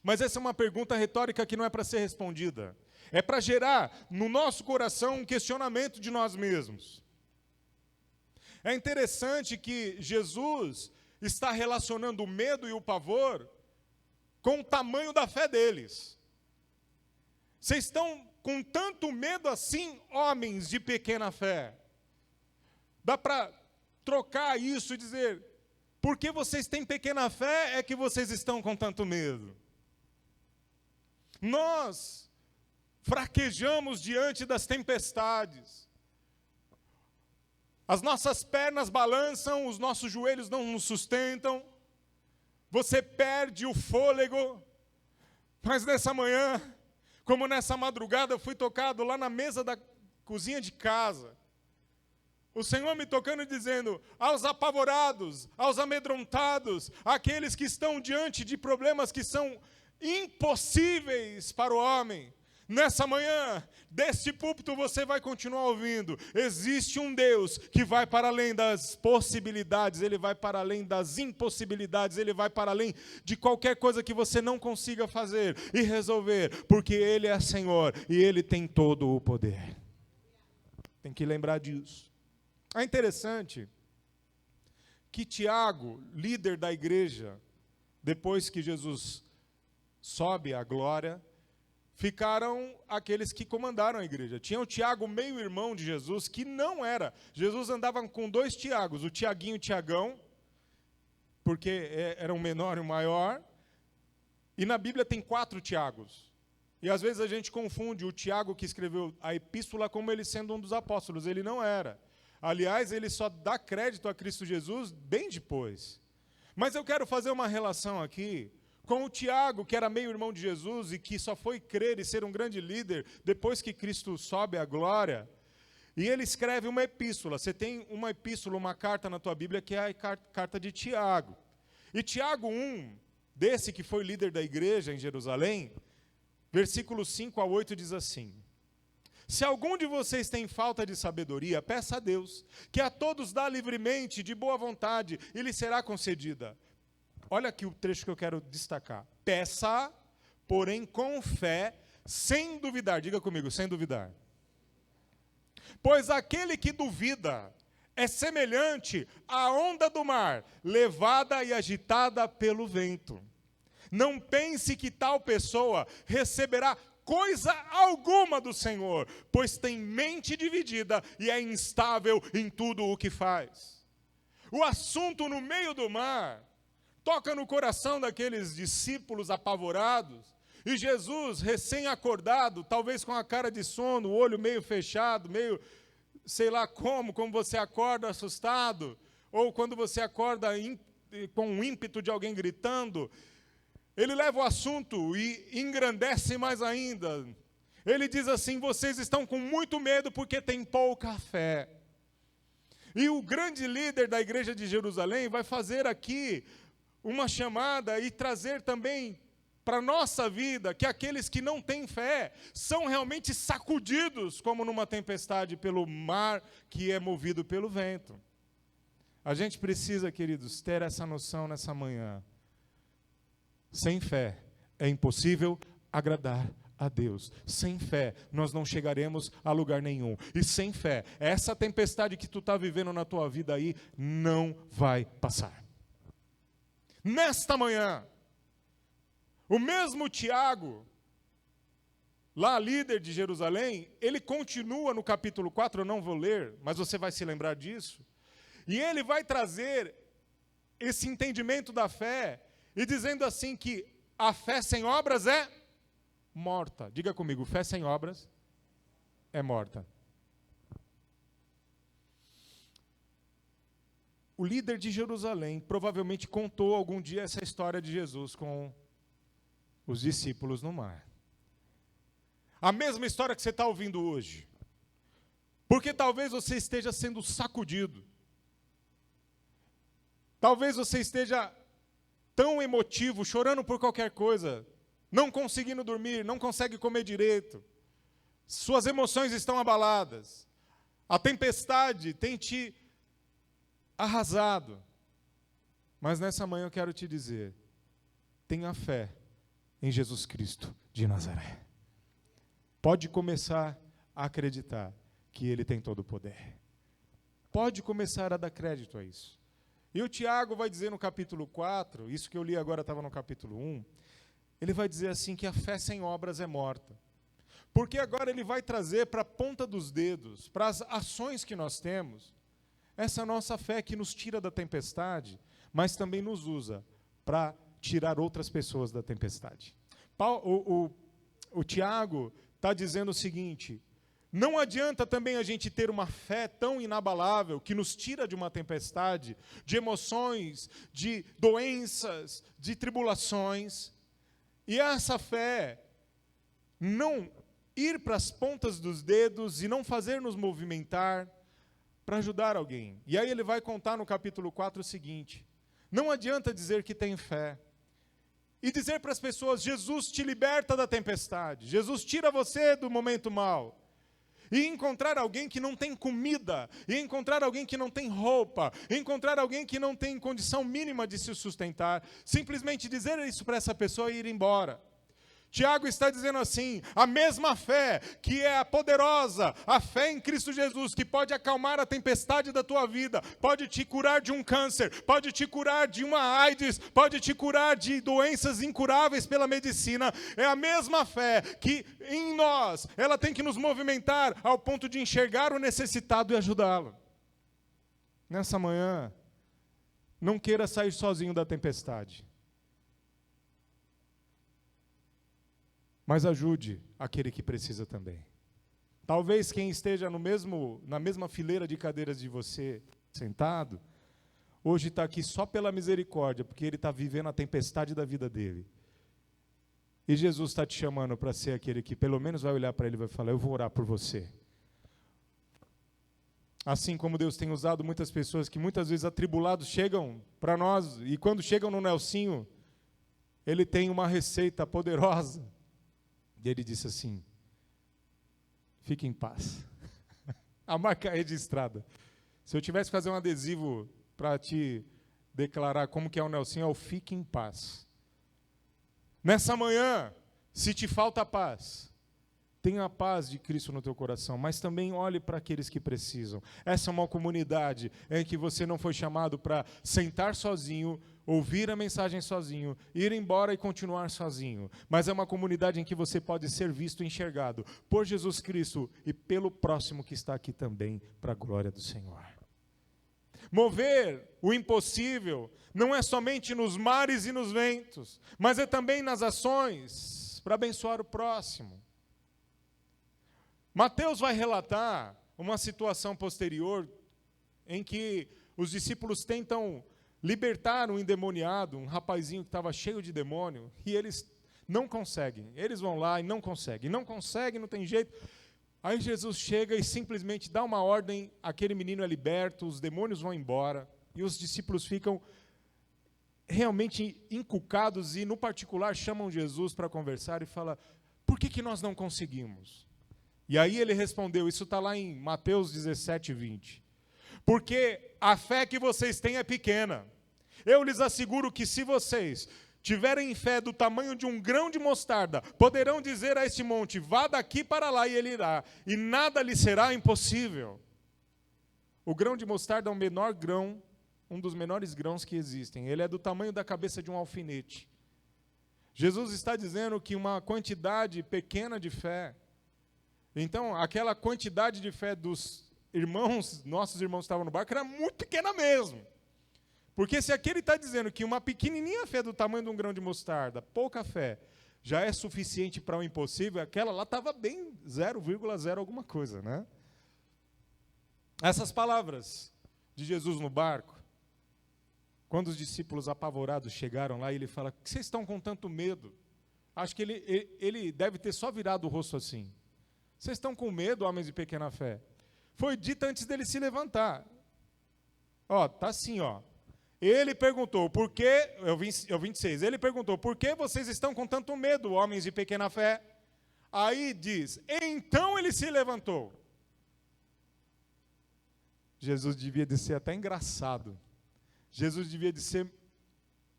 [SPEAKER 3] mas essa é uma pergunta retórica que não é para ser respondida. É para gerar no nosso coração um questionamento de nós mesmos. É interessante que Jesus está relacionando o medo e o pavor com o tamanho da fé deles. Vocês estão com tanto medo assim, homens de pequena fé? Dá para trocar isso e dizer: porque vocês têm pequena fé é que vocês estão com tanto medo. Nós fraquejamos diante das tempestades. As nossas pernas balançam, os nossos joelhos não nos sustentam. Você perde o fôlego, Mas nessa manhã, como nessa madrugada, eu fui tocado lá na mesa da cozinha de casa. O Senhor me tocando e dizendo, aos apavorados, aos amedrontados, àqueles que estão diante de problemas que são impossíveis para o homem. Nessa manhã, deste púlpito você vai continuar ouvindo. Existe um Deus que vai para além das possibilidades, Ele vai para além das impossibilidades, Ele vai para além de qualquer coisa que você não consiga fazer e resolver, porque Ele é Senhor e Ele tem todo o poder. Tem que lembrar disso. É interessante que Tiago, líder da igreja, depois que Jesus sobe à glória, ficaram aqueles que comandaram a igreja. Tinha o Tiago, meio-irmão de Jesus, que não era. Jesus andava com 2 Tiagos, o Tiaguinho e o Tiagão, porque era um menor e um maior. E na Bíblia tem 4 Tiagos. E às vezes a gente confunde o Tiago que escreveu a epístola como ele sendo um dos apóstolos. Ele não era. Aliás, ele só dá crédito a Cristo Jesus bem depois. Mas eu quero fazer uma relação aqui com o Tiago, que era meio-irmão de Jesus e que só foi crer e ser um grande líder depois que Cristo sobe à glória. E ele escreve uma epístola. Você tem uma epístola, uma carta na tua Bíblia, que é a carta de Tiago. E Tiago 1, desse que foi líder da igreja em Jerusalém, versículos 5 a 8 diz assim: se algum de vocês tem falta de sabedoria, peça a Deus, que a todos dá livremente, de boa vontade, e lhe será concedida. Olha aqui o trecho que eu quero destacar. Peça, porém com fé, sem duvidar. Diga comigo, sem duvidar. Pois aquele que duvida é semelhante à onda do mar, levada e agitada pelo vento. Não pense que tal pessoa receberá coisa alguma do Senhor, pois tem mente dividida e é instável em tudo o que faz. O assunto no meio do mar toca no coração daqueles discípulos apavorados, e Jesus, recém-acordado, talvez com a cara de sono, o olho meio fechado, meio, sei lá como você acorda assustado, ou quando você acorda com o ímpeto de alguém gritando, ele leva o assunto e engrandece mais ainda. Ele diz assim, vocês estão com muito medo porque têm pouca fé. E o grande líder da igreja de Jerusalém vai fazer aqui uma chamada e trazer também para a nossa vida que aqueles que não têm fé são realmente sacudidos como numa tempestade pelo mar que é movido pelo vento. A gente precisa, queridos, ter essa noção nessa manhã. Sem fé é impossível agradar a Deus. Sem fé nós não chegaremos a lugar nenhum. E sem fé, essa tempestade que tu está vivendo na tua vida aí não vai passar. Nesta manhã, o mesmo Tiago, lá líder de Jerusalém, ele continua no capítulo 4, eu não vou ler, mas você vai se lembrar disso. E ele vai trazer esse entendimento da fé, e dizendo assim que a fé sem obras é morta. Diga comigo, fé sem obras é morta. O líder de Jerusalém provavelmente contou algum dia essa história de Jesus com os discípulos no mar. A mesma história que você está ouvindo hoje. Porque talvez você esteja sendo sacudido. Talvez você esteja tão emotivo, chorando por qualquer coisa, não conseguindo dormir, não consegue comer direito. Suas emoções estão abaladas. A tempestade tem te arrasado. Mas nessa manhã eu quero te dizer, tenha fé em Jesus Cristo de Nazaré. Pode começar a acreditar que Ele tem todo o poder. Pode começar a dar crédito a isso. E o Tiago vai dizer no capítulo 4, isso que eu li agora estava no capítulo 1, ele vai dizer assim que a fé sem obras é morta. Porque agora ele vai trazer para a ponta dos dedos, para as ações que nós temos, essa nossa fé que nos tira da tempestade, mas também nos usa para tirar outras pessoas da tempestade. O Tiago está dizendo o seguinte, não adianta também a gente ter uma fé tão inabalável que nos tira de uma tempestade, de emoções, de doenças, de tribulações, E essa fé, não ir para as pontas dos dedos e não fazer nos movimentar para ajudar alguém. E aí ele vai contar no capítulo 4 o seguinte: não adianta dizer que tem fé e dizer para as pessoas, Jesus te liberta da tempestade, Jesus tira você do momento mau, e encontrar alguém que não tem comida, e encontrar alguém que não tem roupa, e encontrar alguém que não tem condição mínima de se sustentar, simplesmente dizer isso para essa pessoa e ir embora. Tiago está dizendo assim: a mesma fé que é a poderosa, a fé em Cristo Jesus, que pode acalmar a tempestade da tua vida, pode te curar de um câncer, pode te curar de uma AIDS, pode te curar de doenças incuráveis pela medicina, é a mesma fé que em nós, ela tem que nos movimentar ao ponto de enxergar o necessitado e ajudá-lo. Nessa manhã, não queira sair sozinho da tempestade, mas ajude aquele que precisa também. Talvez quem esteja na mesma fileira de cadeiras de você, sentado, hoje está aqui só pela misericórdia, porque ele está vivendo a tempestade da vida dele. E Jesus está te chamando para ser aquele que pelo menos vai olhar para ele e vai falar: eu vou orar por você. Assim como Deus tem usado muitas pessoas que muitas vezes atribulados chegam para nós, e quando chegam no Nelsinho, ele tem uma receita poderosa. E ele disse assim: fique em paz. A marca registrada. Se eu tivesse que fazer um adesivo para te declarar como que é o Nelsinho, é o fique em paz. Nessa manhã, se te falta paz, tenha a paz de Cristo no teu coração, mas também olhe para aqueles que precisam. Essa é uma comunidade em que você não foi chamado para sentar sozinho, ouvir a mensagem sozinho, ir embora e continuar sozinho. Mas é uma comunidade em que você pode ser visto e enxergado por Jesus Cristo e pelo próximo que está aqui também, para a glória do Senhor. Mover o impossível não é somente nos mares e nos ventos, mas é também nas ações para abençoar o próximo. Mateus vai relatar uma situação posterior em que os discípulos tentam libertar um endemoniado, um rapazinho que estava cheio de demônio, e eles não conseguem. Eles vão lá e não conseguem, não tem jeito. Aí Jesus chega e simplesmente dá uma ordem, aquele menino é liberto, os demônios vão embora, e os discípulos ficam realmente encucados e, no particular, chamam Jesus para conversar e falam: por que nós não conseguimos? E aí ele respondeu, isso está lá em Mateus 17, 20. Porque a fé que vocês têm é pequena. Eu lhes asseguro que se vocês tiverem fé do tamanho de um grão de mostarda, poderão dizer a este monte: vá daqui para lá, e ele irá, e nada lhe será impossível. O grão de mostarda é o menor grão, um dos menores grãos que existem. Ele é do tamanho da cabeça de um alfinete. Jesus está dizendo que uma quantidade pequena de fé, então aquela quantidade de fé dos irmãos, nossos irmãos que estavam no barco, era muito pequena mesmo. Porque se aquele está dizendo que uma pequenininha fé do tamanho de um grão de mostarda, pouca fé, já é suficiente para o impossível, aquela lá estava bem 0,0 alguma coisa, né? Essas palavras de Jesus no barco, quando os discípulos apavorados chegaram lá, ele fala: por que vocês estão com tanto medo? Acho que ele deve ter só virado o rosto assim. Vocês estão com medo, homens de pequena fé? Foi dito antes dele se levantar. Ó, tá assim, ó. Ele perguntou, por que, é o 26, ele perguntou: por que vocês estão com tanto medo, homens de pequena fé? Aí diz: então ele se levantou. Jesus devia de ser até engraçado. Jesus devia de ser,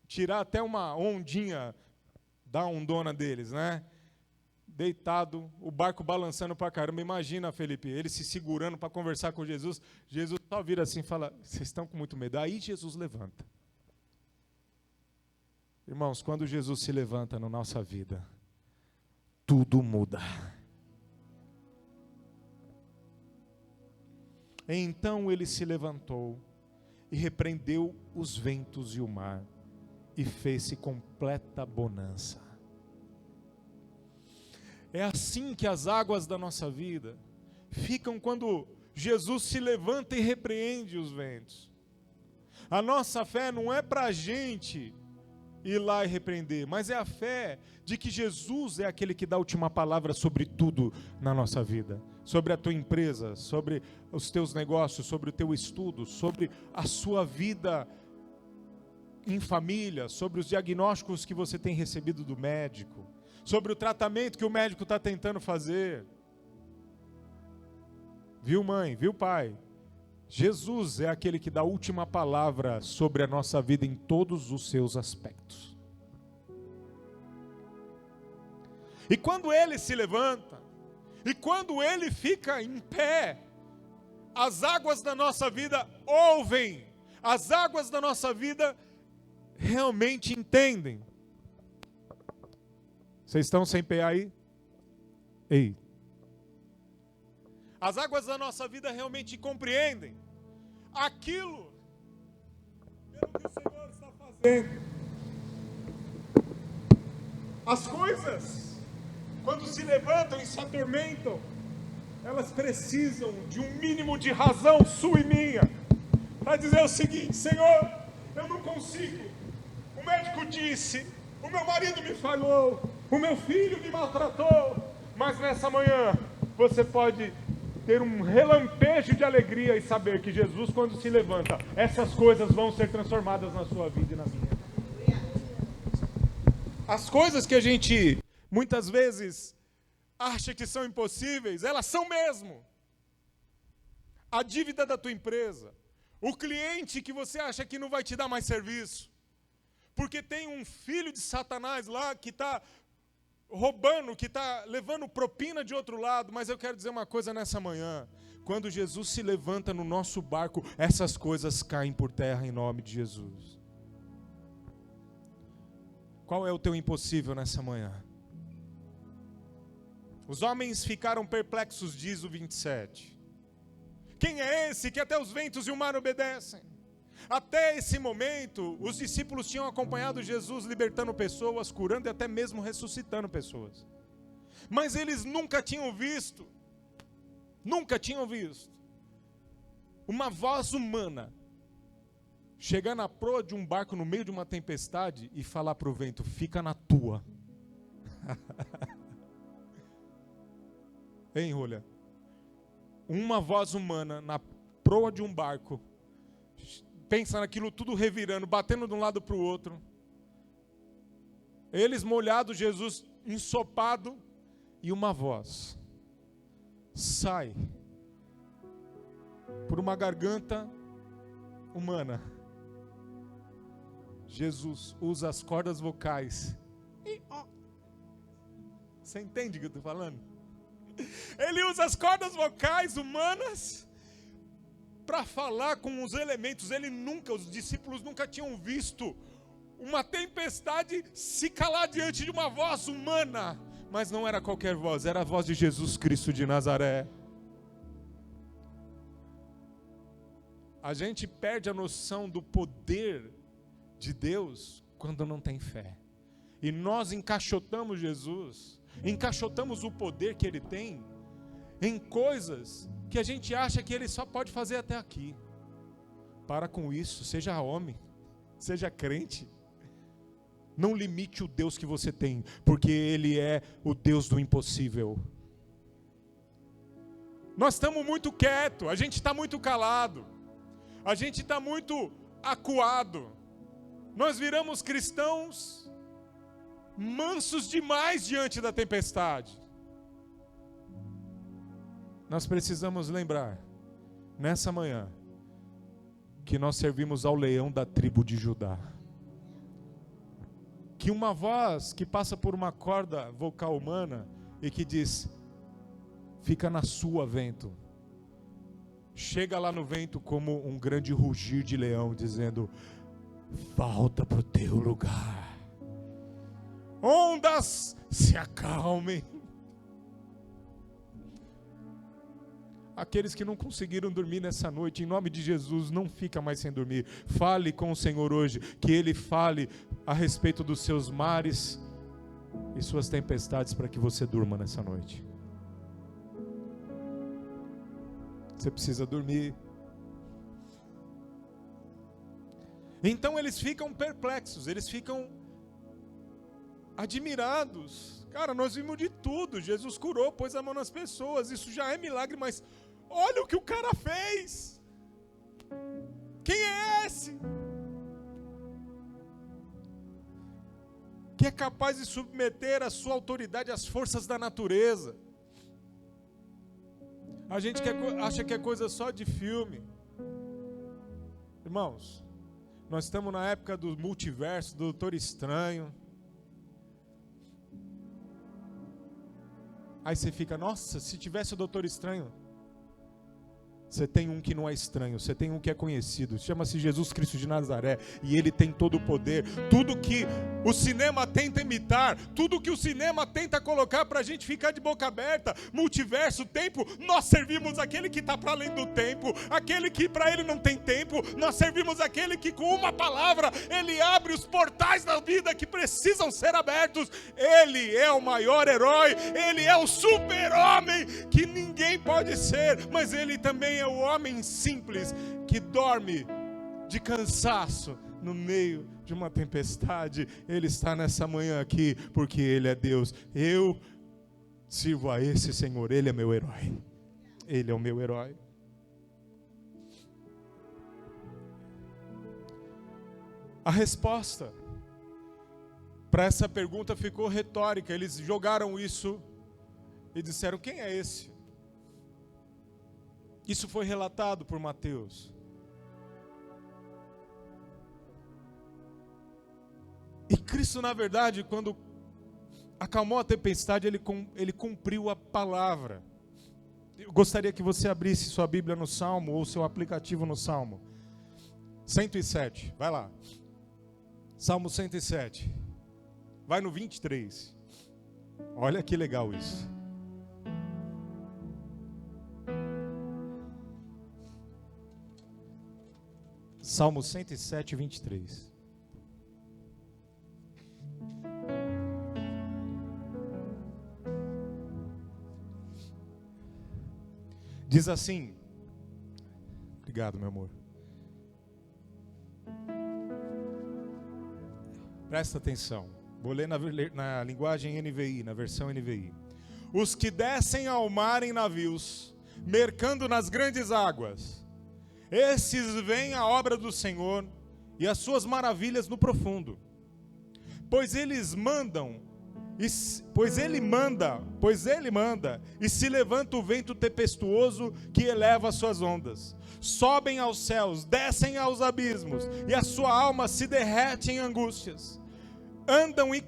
[SPEAKER 3] tirar até uma ondinha da ondona deles, né? Deitado, o barco balançando pra caramba. Imagina, Felipe, ele se segurando para conversar com Jesus. Jesus só vira assim e fala: vocês estão com muito medo? Aí Jesus levanta. Irmãos, quando Jesus se levanta na nossa vida, tudo muda. Então ele se levantou e repreendeu os ventos e o mar, e fez-se completa bonança. É assim que as águas da nossa vida ficam quando Jesus se levanta e repreende os ventos. A nossa fé não é para a gente ir lá e repreender, mas é a fé de que Jesus é aquele que dá a última palavra sobre tudo na nossa vida. Sobre a tua empresa, sobre os teus negócios, sobre o teu estudo, sobre a sua vida em família, sobre os diagnósticos que você tem recebido do médico, sobre o tratamento que o médico está tentando fazer. Viu, mãe? Viu, pai? Jesus é aquele que dá a última palavra sobre a nossa vida em todos os seus aspectos. E quando ele se levanta, e quando ele fica em pé, as águas da nossa vida ouvem, as águas da nossa vida realmente entendem. Vocês estão sem pé aí? Ei. As águas da nossa vida realmente compreendem aquilo que o Senhor está fazendo. As coisas, quando se levantam e se atormentam, elas precisam de um mínimo de razão sua e minha, para dizer o seguinte: Senhor, eu não consigo. O médico disse, o meu marido me falhou, o meu filho me maltratou, mas nessa manhã você pode ter um relampejo de alegria e saber que Jesus, quando se levanta, essas coisas vão ser transformadas na sua vida e na minha. As coisas que a gente muitas vezes acha que são impossíveis, elas são mesmo. A dívida da tua empresa, o cliente que você acha que não vai te dar mais serviço, porque tem um filho de Satanás lá que está roubando, que está levando propina de outro lado. Mas eu quero dizer uma coisa nessa manhã: quando Jesus se levanta no nosso barco, essas coisas caem por terra em nome de Jesus. Qual é o teu impossível nessa manhã? Os homens ficaram perplexos, diz o 27. Quem é esse que até os ventos e o mar obedecem? Até esse momento, os discípulos tinham acompanhado Jesus libertando pessoas, curando e até mesmo ressuscitando pessoas. Mas eles nunca tinham visto uma voz humana chegar na proa de um barco no meio de uma tempestade e falar para o vento: fica na tua. Hein, Rolha? Uma voz humana na proa de um barco, pensa naquilo tudo revirando, batendo de um lado para o outro. Eles molhados, Jesus ensopado, e uma voz sai por uma garganta humana. Jesus usa as cordas vocais. Você entende o que eu estou falando? Ele usa as cordas vocais humanas para falar com os elementos. Os discípulos nunca tinham visto uma tempestade se calar diante de uma voz humana. Mas não era qualquer voz, era a voz de Jesus Cristo de Nazaré. A gente perde a noção do poder de Deus quando não tem fé. E nós encaixotamos Jesus, encaixotamos o poder que Ele tem em coisas que a gente acha que Ele só pode fazer até aqui. Para com isso, seja homem, seja crente. Não limite o Deus que você tem, porque Ele é o Deus do impossível. Nós estamos muito quietos, a gente está muito calado, a gente está muito acuado. Nós viramos cristãos mansos demais diante da tempestade. Nós precisamos lembrar, nessa manhã, que nós servimos ao leão da tribo de Judá. Que uma voz que passa por uma corda vocal humana e que diz: fica na sua, vento, chega lá no vento como um grande rugir de leão, dizendo: volta para o teu lugar. Ondas se acalmem. Aqueles que não conseguiram dormir nessa noite, em nome de Jesus, não fica mais sem dormir. Fale com o Senhor hoje, que Ele fale a respeito dos seus mares e suas tempestades, para que você durma nessa noite. Você precisa dormir. Então eles ficam perplexos, eles ficam admirados. Cara, nós vimos de tudo. Jesus curou, pôs a mão nas pessoas. Isso já é milagre, mas olha o que o cara fez. Quem é esse? Que é capaz de submeter a sua autoridade às forças da natureza. A gente acha que é coisa só de filme. Irmãos, nós estamos na época do multiverso, do Doutor Estranho. Aí você fica, nossa, se tivesse o Doutor Estranho. Você tem um que não é estranho, você tem um que é conhecido, chama-se Jesus Cristo de Nazaré, e Ele tem todo o poder. Tudo que o cinema tenta imitar, tudo que o cinema tenta colocar para a gente ficar de boca aberta, multiverso, tempo, nós servimos aquele que está para além do tempo, aquele que para Ele não tem tempo, nós servimos aquele que com uma palavra, Ele abre os portais da vida que precisam ser abertos. Ele é o maior herói, Ele é o super-homem que ninguém pode ser, mas Ele também é o homem simples que dorme de cansaço no meio de uma tempestade. Ele está nessa manhã aqui porque Ele é Deus. Eu sirvo a esse Senhor, Ele é meu herói. Ele é o meu herói. A resposta para essa pergunta ficou retórica. Eles jogaram isso e disseram: quem é esse? Isso foi relatado por Mateus. E Cristo, na verdade, quando acalmou a tempestade, ele cumpriu a palavra. Eu gostaria que você abrisse sua Bíblia no Salmo, ou seu aplicativo no Salmo 107, vai lá. Salmo 107. Vai no 23. Olha que legal isso. Salmo 107, 23. Diz assim. Obrigado, meu amor. Presta atenção. Vou ler na linguagem NVI, na versão NVI. Os que descem ao mar em navios, mercando nas grandes águas, esses veem a obra do Senhor e as suas maravilhas no profundo. Pois ele manda, e se levanta o vento tempestuoso que eleva as suas ondas. Sobem aos céus, descem aos abismos, e a sua alma se derrete em angústias. Andam e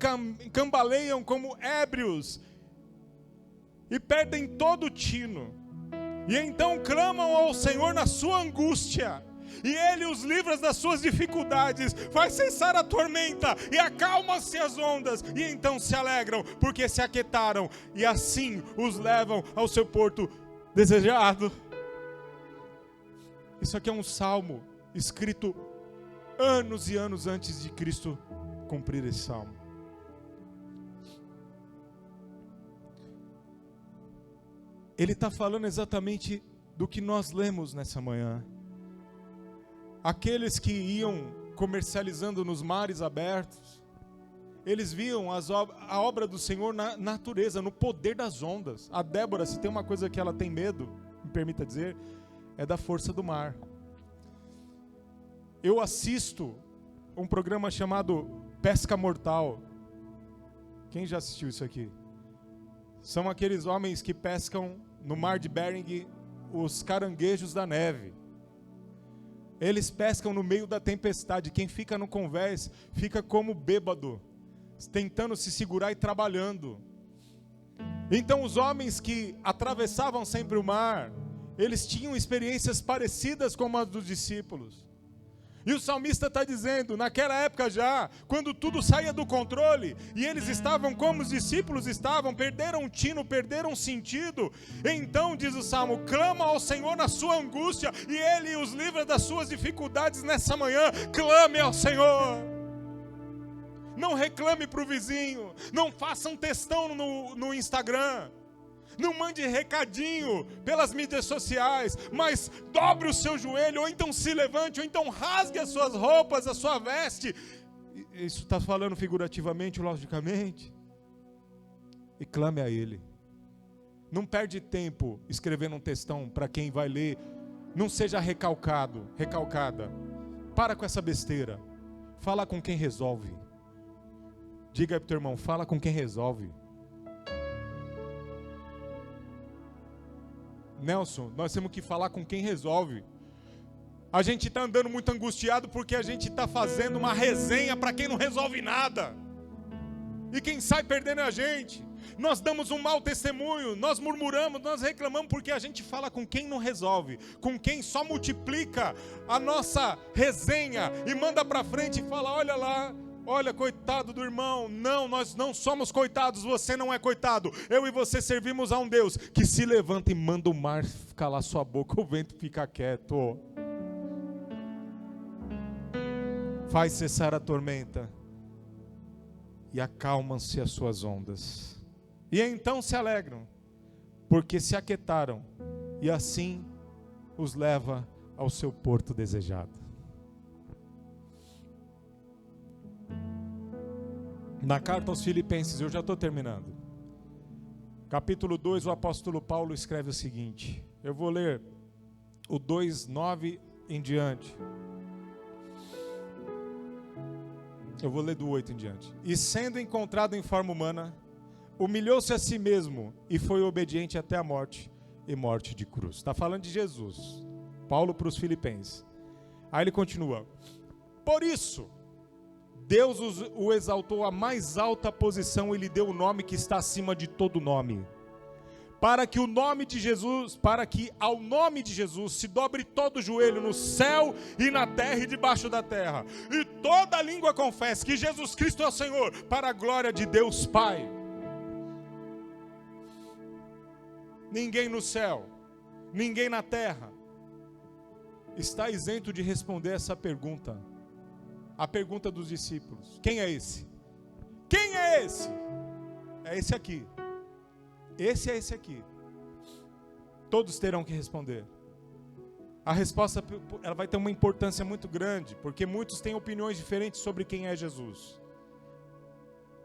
[SPEAKER 3] cambaleiam como ébrios, e perdem todo o tino. E então clamam ao Senhor na sua angústia, e Ele os livra das suas dificuldades, faz cessar a tormenta, e acalma-se as ondas, e então se alegram, porque se aquietaram, e assim os levam ao seu porto desejado. Isso aqui é um salmo escrito anos e anos antes de Cristo cumprir esse salmo. Ele está falando exatamente do que nós lemos nessa manhã. Aqueles que iam comercializando nos mares abertos, eles viam a obra do Senhor na natureza, no poder das ondas. A Débora, se tem uma coisa que ela tem medo, me permita dizer, é da força do mar. Eu assisto um programa chamado Pesca Mortal. Quem já assistiu isso aqui? São aqueles homens que pescam no mar de Bering os caranguejos da neve. Eles pescam no meio da tempestade. Quem fica no convés fica como bêbado, tentando se segurar e trabalhando. Então os homens que atravessavam sempre o mar, eles tinham experiências parecidas com as dos discípulos. E o salmista está dizendo, naquela época já, quando tudo saía do controle, e eles estavam como os discípulos estavam, perderam o tino, perderam o sentido. Então, diz o salmo, clama ao Senhor na sua angústia, e Ele os livra das suas dificuldades nessa manhã. Clame ao Senhor. Não reclame para o vizinho, não faça um textão no Instagram, não mande recadinho pelas mídias sociais, mas dobre o seu joelho, ou então se levante, ou então rasgue as suas roupas, a sua veste, Isso está falando figurativamente, logicamente. E clame a Ele. Não perde tempo escrevendo um textão para quem vai ler. Não seja recalcada. Para com essa besteira. Fala com quem resolve. Diga aí para o teu irmão, fala com quem resolve. Nelson, nós temos que falar com quem resolve. A gente está andando muito angustiado porque a gente está fazendo uma resenha para quem não resolve nada. E quem sai perdendo é a gente. Nós damos um mau testemunho, nós murmuramos, nós reclamamos porque a gente fala com quem não resolve, com quem só multiplica a nossa resenha e manda para frente e fala, olha lá, olha, coitado do irmão. Não, nós não somos coitados, você não é coitado. Eu e você servimos a um Deus que se levanta e manda o mar calar sua boca, o vento fica quieto. Faz cessar a tormenta e acalmam-se as suas ondas. E então se alegram, porque se aquietaram, e assim os leva ao seu porto desejado. Na carta aos Filipenses, eu já estou terminando. Capítulo 2, o apóstolo Paulo escreve o seguinte. Eu vou ler o 2:9 em diante. Eu vou ler do 8 em diante. E sendo encontrado em forma humana, humilhou-se a si mesmo e foi obediente até a morte, e morte de cruz. Está falando de Jesus. Paulo para os Filipenses. Aí ele continua. Por isso, Deus o exaltou à mais alta posição e lhe deu o nome que está acima de todo nome. Para que ao nome de Jesus se dobre todo o joelho no céu e na terra e debaixo da terra. E toda língua confesse que Jesus Cristo é o Senhor, para a glória de Deus Pai. Ninguém no céu, ninguém na terra está isento de responder essa pergunta. A pergunta dos discípulos: quem é esse? Quem é esse? É esse aqui. Esse é esse aqui. Todos terão que responder. A resposta ela vai ter uma importância muito grande, porque muitos têm opiniões diferentes sobre quem é Jesus.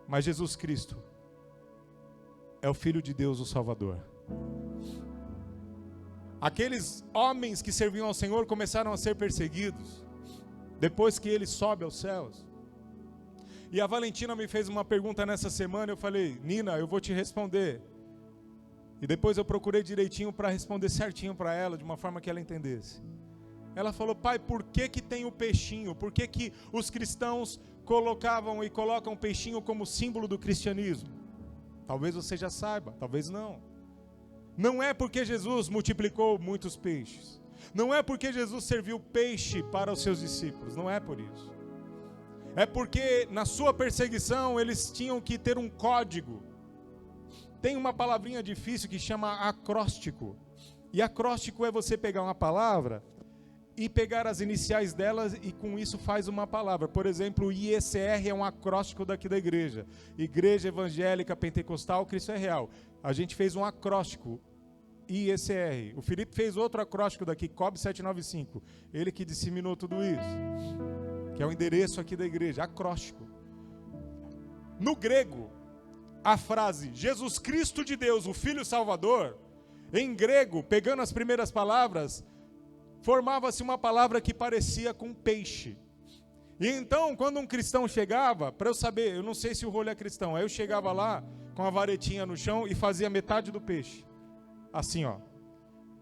[SPEAKER 3] Mas Jesus Cristo é o Filho de Deus, o Salvador. Aqueles homens que serviam ao Senhor começaram a ser perseguidos depois que ele sobe aos céus. E a Valentina me fez uma pergunta nessa semana. Eu falei: Nina, eu vou te responder. E depois eu procurei direitinho para responder certinho para ela, de uma forma que ela entendesse. Ela falou: pai, por que tem o peixinho? Por que os cristãos colocavam e colocam o peixinho como símbolo do cristianismo? Talvez você já saiba, talvez não. Não é porque Jesus multiplicou muitos peixes. Não é porque Jesus serviu peixe para os seus discípulos. Não é por isso. É porque na sua perseguição eles tinham que ter um código. Tem uma palavrinha difícil que chama acróstico. E acróstico é você pegar uma palavra e pegar as iniciais delas e com isso faz uma palavra. Por exemplo, o IECR é um acróstico daqui da igreja. Igreja Evangélica Pentecostal Cristo é Real. A gente fez um acróstico, IECR. O Felipe fez outro acróstico daqui, COB 795. Ele que disseminou tudo isso. Que é o endereço aqui da igreja, acróstico. No grego, a frase Jesus Cristo de Deus, o Filho Salvador, em grego, pegando as primeiras palavras, formava-se uma palavra que parecia com peixe. E então, quando um cristão chegava, para eu saber, eu não sei se o rolê é cristão, aí eu chegava lá com a varetinha no chão e fazia metade do peixe. Assim, ó.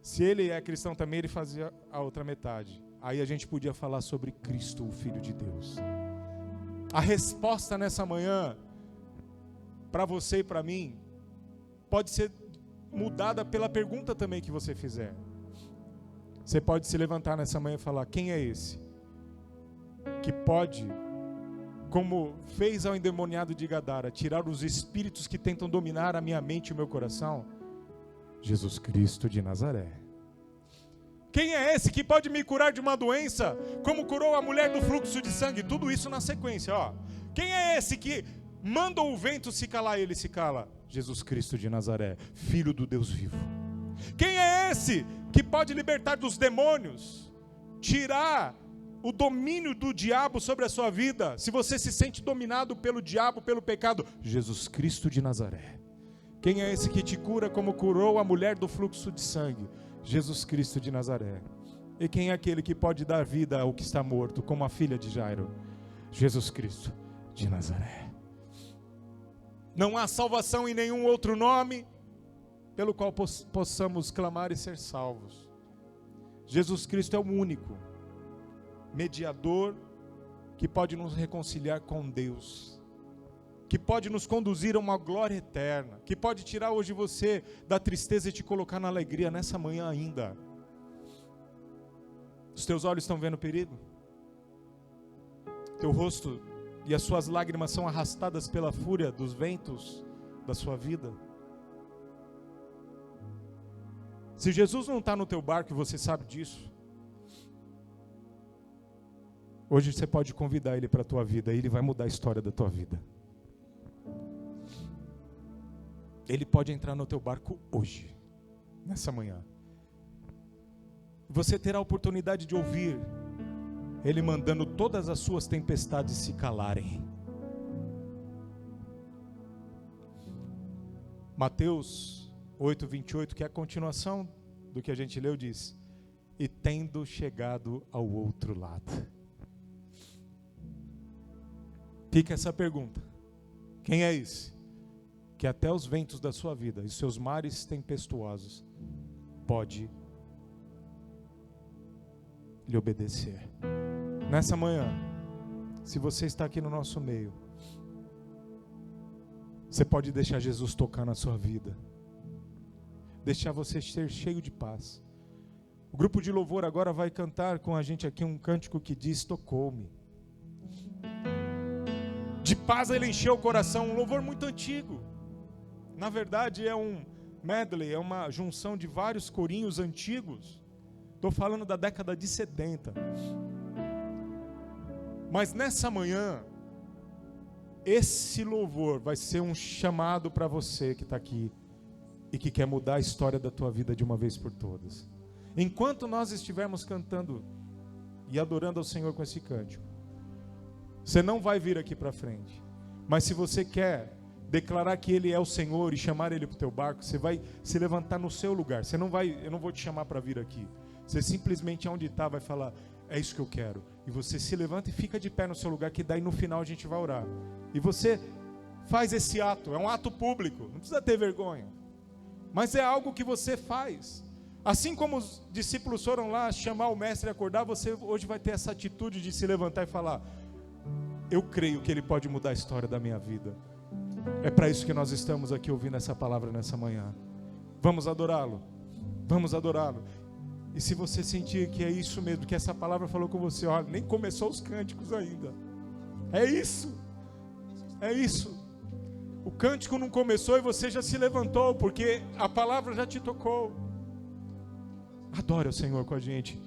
[SPEAKER 3] Se ele é cristão também, ele fazia a outra metade. Aí a gente podia falar sobre Cristo, o Filho de Deus. A resposta nessa manhã, para você e para mim, pode ser mudada pela pergunta também que você fizer. Você pode se levantar nessa manhã e falar: quem é esse? Que pode, como fez ao endemoniado de Gadara, tirar os espíritos que tentam dominar a minha mente e o meu coração? Jesus Cristo de Nazaré. Quem é esse que pode me curar de uma doença, como curou a mulher do fluxo de sangue? Tudo isso na sequência, ó. Quem é esse que manda o vento se calar, ele se cala? Jesus Cristo de Nazaré, Filho do Deus vivo. Quem é esse que pode libertar dos demônios, tirar o domínio do diabo sobre a sua vida, se você se sente dominado pelo diabo, pelo pecado, Jesus Cristo de Nazaré. Quem é esse que te cura como curou a mulher do fluxo de sangue? Jesus Cristo de Nazaré. E quem é aquele que pode dar vida ao que está morto, como a filha de Jairo? Jesus Cristo de Nazaré. Não há salvação em nenhum outro nome pelo qual possamos clamar e ser salvos. Jesus Cristo é o único mediador que pode nos reconciliar com Deus, que pode nos conduzir a uma glória eterna, que pode tirar hoje você da tristeza e te colocar na alegria nessa manhã ainda. Os teus olhos estão vendo o perigo? Teu rosto e as suas lágrimas são arrastadas pela fúria dos ventos da sua vida? Se Jesus não está no teu barco e você sabe disso, hoje você pode convidar Ele para a tua vida e Ele vai mudar a história da tua vida. Ele pode entrar no teu barco hoje, nessa manhã. Você terá a oportunidade de ouvir Ele mandando todas as suas tempestades se calarem. Mateus 8:28, que é a continuação do que a gente leu, diz: e tendo chegado ao outro lado. Fica essa pergunta: quem é esse que até os ventos da sua vida e seus mares tempestuosos pode lhe obedecer? Nessa manhã, se você está aqui no nosso meio, você pode deixar Jesus tocar na sua vida, deixar você ser cheio de paz. O grupo de louvor agora vai cantar com a gente aqui um cântico que diz: tocou-me. De paz ele encheu o coração, um louvor muito antigo. Na verdade é um medley, é uma junção de vários corinhos antigos. Estou falando da década de 70. Mas nessa manhã, esse louvor vai ser um chamado para você que está aqui e que quer mudar a história da tua vida de uma vez por todas. Enquanto nós estivermos cantando e adorando ao Senhor com esse cântico, você não vai vir aqui para frente. Mas se você quer declarar que Ele é o Senhor e chamar Ele para o teu barco, você vai se levantar no seu lugar. Você não vai, eu não vou te chamar para vir aqui. Você simplesmente onde está vai falar: é isso que eu quero. E você se levanta e fica de pé no seu lugar, que daí no final a gente vai orar. E você faz esse ato, é um ato público, não precisa ter vergonha. Mas é algo que você faz. Assim como os discípulos foram lá chamar o mestre e acordar, você hoje vai ter essa atitude de se levantar e falar: eu creio que Ele pode mudar a história da minha vida. É para isso que nós estamos aqui ouvindo essa palavra nessa manhã. Vamos adorá-lo. Vamos adorá-lo. E se você sentir que é isso mesmo, que essa palavra falou com você, olha, nem começou os cânticos ainda. É isso. É isso. O cântico não começou e você já se levantou, porque a palavra já te tocou. Adore o Senhor com a gente.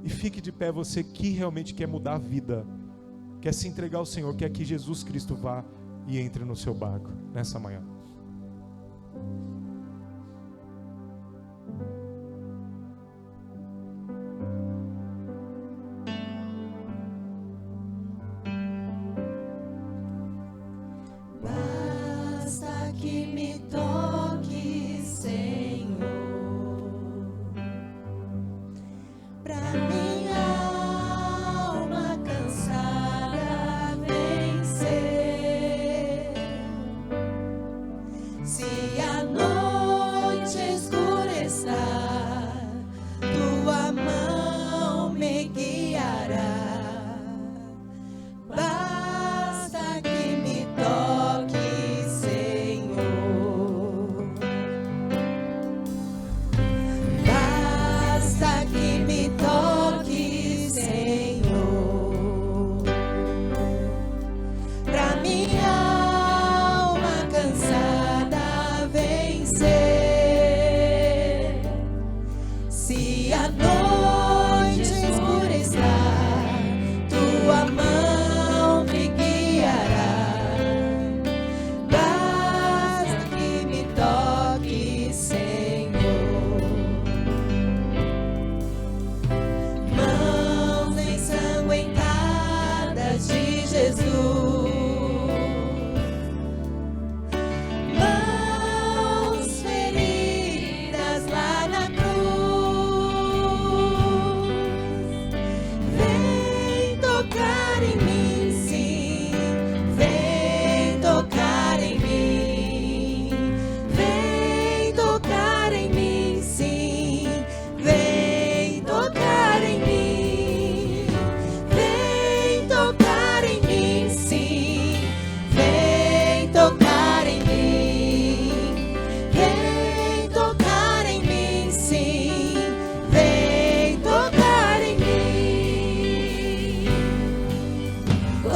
[SPEAKER 3] E fique de pé, você que realmente quer mudar a vida, quer se entregar ao Senhor, quer que Jesus Cristo vá e entre no seu barco nessa manhã.
[SPEAKER 2] Basta que me toque, Senhor, pra minha alma cansada vencer. Se a noite escurecer, tua mão me guiará. Basta que me toque, Senhor.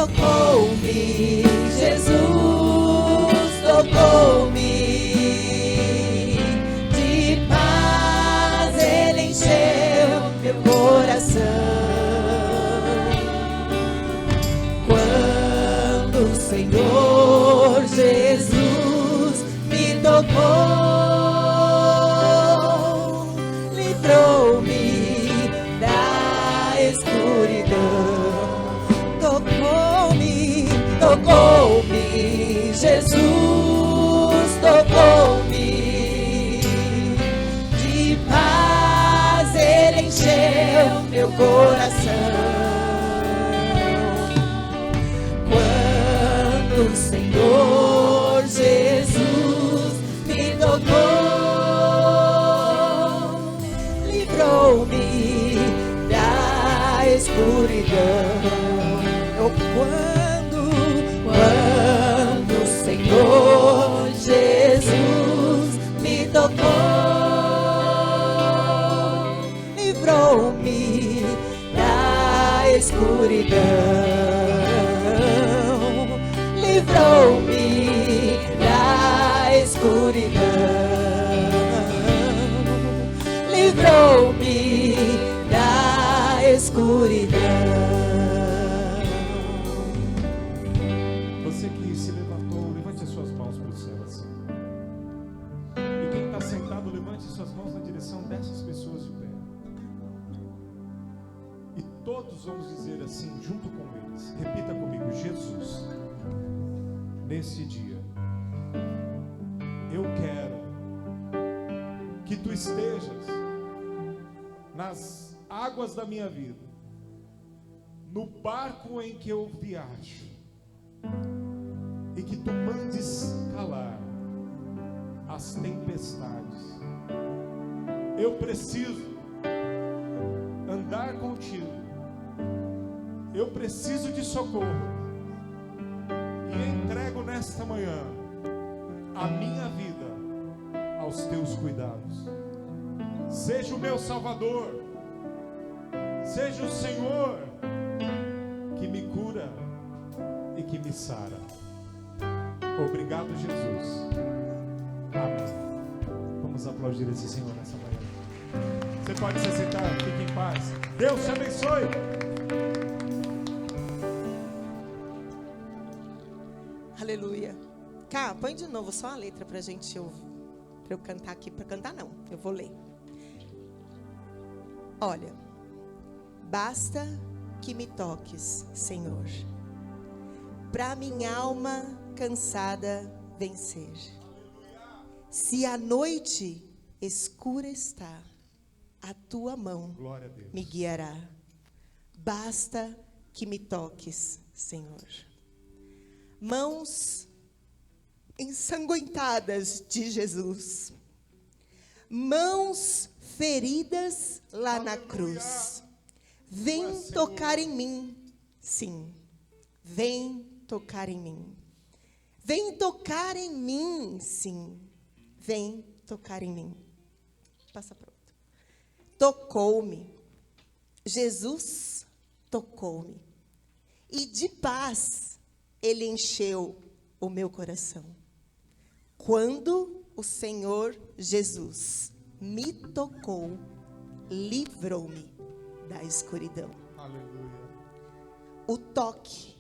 [SPEAKER 2] tocou-me, Jesus tocou-me. De paz Ele encheu meu coração. Quando o Senhor Jesus me tocou, livrou-me da escuridão. Tocou-me, Jesus tocou-me. De paz Ele encheu meu coração. Quando o Senhor Jesus me tocou, livrou-me da escuridão. Quando o Senhor Jesus me tocou, livrou-me da escuridão. Livrou-me da escuridão. Livrou-me da escuridão.
[SPEAKER 3] Todos vamos dizer assim, junto com eles. Repita comigo: Jesus, nesse dia, eu quero que Tu estejas nas águas da minha vida, no barco em que eu viajo, e que Tu mandes calar as tempestades. Eu preciso andar contigo. Eu preciso de socorro. E entrego nesta manhã a minha vida aos Teus cuidados. Seja o meu Salvador. Seja o Senhor que me cura e que me sara. Obrigado, Jesus. Amém. Vamos aplaudir esse Senhor nessa manhã. Você pode se sentar, fique em paz. Deus te abençoe.
[SPEAKER 1] Aleluia. Cá, põe de novo só a letra pra gente ouvir. Pra eu cantar aqui. Pra cantar não, eu vou ler. Olha. Basta que me toques, Senhor, pra minha alma cansada vencer. Se a noite escura está, a Tua mão me guiará. Basta que me toques, Senhor. Mãos ensanguentadas de Jesus, mãos feridas lá na cruz. Vem tocar em mim, sim, vem tocar em mim. Vem tocar em mim, sim, vem tocar em mim. Passa para outro. Tocou-me, Jesus tocou-me, e de paz Ele encheu o meu coração. Quando o Senhor Jesus me tocou, livrou-me da escuridão.
[SPEAKER 3] Aleluia.
[SPEAKER 1] O toque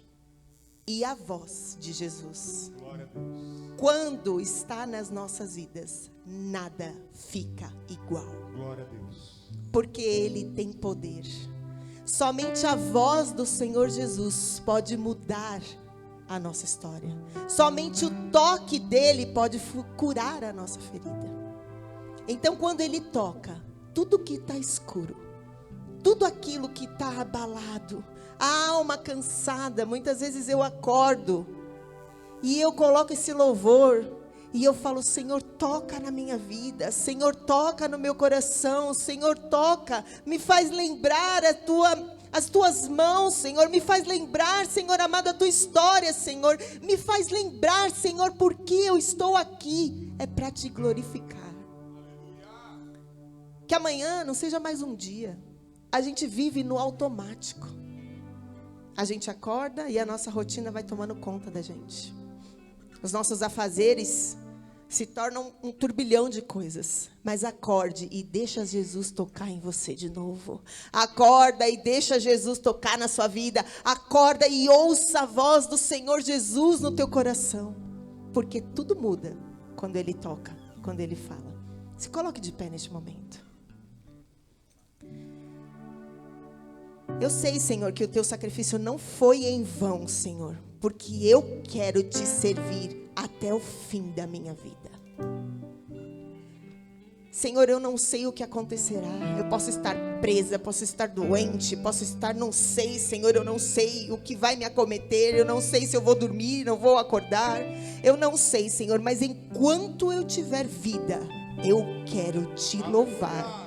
[SPEAKER 1] e a voz de Jesus,
[SPEAKER 3] Glória a Deus.
[SPEAKER 1] quando está nas nossas vidas, nada fica igual.
[SPEAKER 3] Glória a Deus.
[SPEAKER 1] Porque Ele tem poder. Somente a voz do Senhor Jesus pode mudar a nossa história. Somente o toque dele pode curar a nossa ferida. Então, quando Ele toca, tudo que está escuro, tudo aquilo que está abalado, a alma cansada, muitas vezes eu acordo e eu coloco esse louvor e eu falo: Senhor, toca na minha vida, Senhor, toca no meu coração, Senhor, toca, me faz lembrar as Tuas mãos, Senhor, me faz lembrar, Senhor amado, a Tua história, Senhor, me faz lembrar, Senhor, porque eu estou aqui, é para Te glorificar. Que amanhã não seja mais um dia. A gente vive no automático. A gente acorda e a nossa rotina vai tomando conta da gente. Os nossos afazeres se tornam um turbilhão de coisas. Mas acorde e deixa Jesus tocar em você de novo. Acorda e deixa Jesus tocar na sua vida. Acorda e ouça a voz do Senhor Jesus no teu coração. Porque tudo muda quando Ele toca, quando Ele fala. Se coloque de pé neste momento. Eu sei, Senhor, que o teu sacrifício não foi em vão, Senhor. Porque eu quero te servir até o fim da minha vida. Senhor, eu não sei o que acontecerá. Eu posso estar presa, posso estar doente, posso estar, não sei, Senhor, eu não sei o que vai me acometer. Eu não sei se eu vou dormir, não vou acordar. Eu não sei, Senhor, mas enquanto eu tiver vida, eu quero te louvar.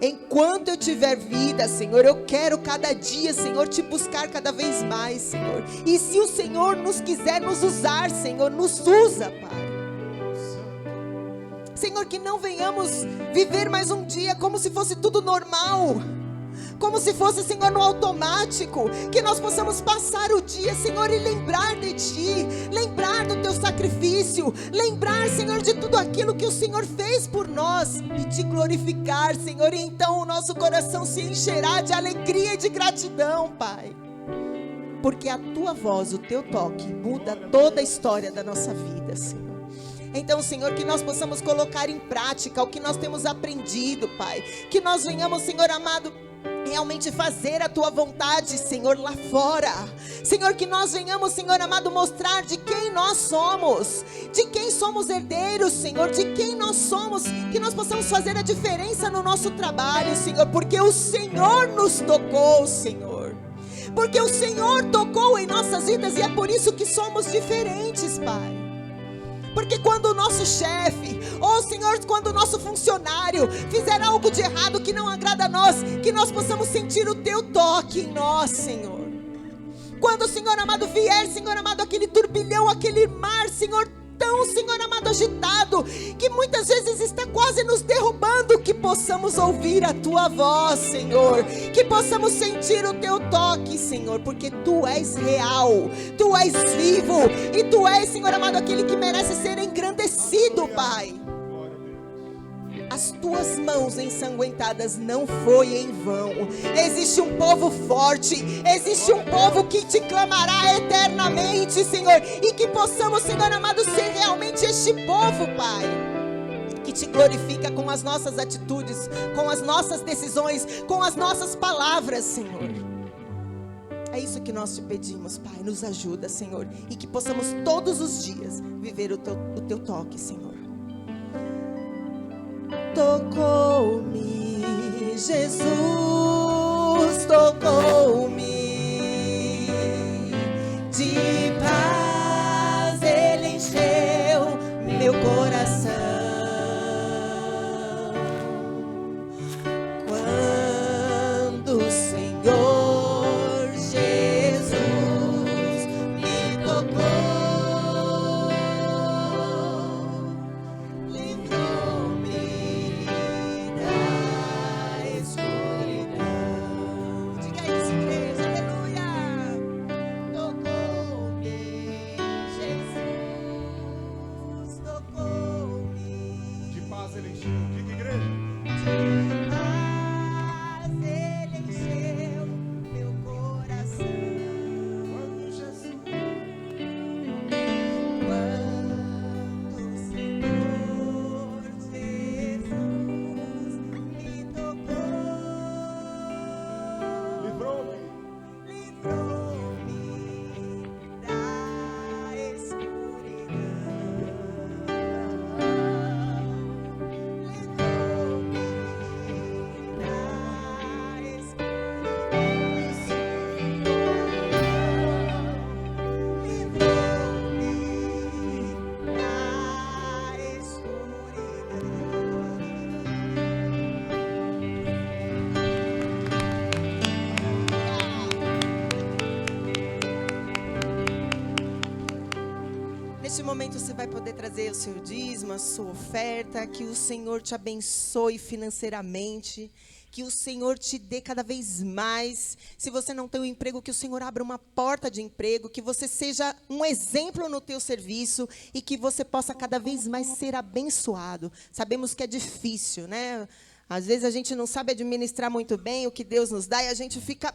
[SPEAKER 1] Enquanto eu tiver vida, Senhor, eu quero cada dia, Senhor, te buscar cada vez mais, Senhor. E se o Senhor nos quiser nos usar, Senhor, nos usa, Pai. Senhor, que não venhamos viver mais um dia como se fosse tudo normal. Como se fosse, Senhor, no automático. Que nós possamos passar o dia, Senhor, e lembrar de Ti. Lembrar do Teu sacrifício. Lembrar, Senhor, de tudo aquilo que o Senhor fez por nós. E Te glorificar, Senhor. E então o nosso coração se encherá de alegria e de gratidão, Pai. Porque a Tua voz, o Teu toque, muda toda a história da nossa vida, Senhor. Então, Senhor, que nós possamos colocar em prática o que nós temos aprendido, Pai. Que nós venhamos, Senhor amado, realmente fazer a Tua vontade, Senhor, lá fora. Senhor, que nós venhamos, Senhor amado, mostrar de quem nós somos. De quem somos herdeiros, Senhor. De quem nós somos. Que nós possamos fazer a diferença no nosso trabalho, Senhor. Porque o Senhor nos tocou, Senhor. Porque o Senhor tocou em nossas vidas e é por isso que somos diferentes, Pai. Porque quando o nosso chefe, ou Senhor, quando o nosso funcionário fizer algo de errado que não agrada a nós, que nós possamos sentir o Teu toque em nós, Senhor. Quando, Senhor amado, vier, Senhor amado, aquele turbilhão, aquele mar, Senhor, tão, Senhor amado, agitado, que muitas vezes está quase nos derrubando, que possamos ouvir a Tua voz, Senhor, que possamos sentir o Teu toque, Senhor, porque Tu és real, Tu és vivo, e Tu és, Senhor amado, aquele que merece ser engrandecido, Pai. As Tuas mãos ensanguentadas não foi em vão. Existe um povo forte, existe um povo que Te clamará eternamente, Senhor, e que possamos, Senhor amado, ser realmente este povo, Pai, que Te glorifica com as nossas atitudes, com as nossas decisões, com as nossas palavras, Senhor. É isso que nós Te pedimos, Pai, nos ajuda, Senhor, e que possamos todos os dias viver o Teu toque, Senhor. Tocou-me, Jesus, tocou-me, de paz Ele encheu meu coração. Quando o Senhor Jesus me tocou, Neste momento você vai poder trazer o seu dízimo, a sua oferta, que o Senhor te abençoe financeiramente, Que o Senhor te dê cada vez mais. Se você não tem um emprego, que o Senhor abra uma porta de emprego, que você seja um exemplo no teu serviço e que você possa cada vez mais ser abençoado. Sabemos que é difícil, né? Às vezes a gente não sabe administrar muito bem o que Deus nos dá e a gente fica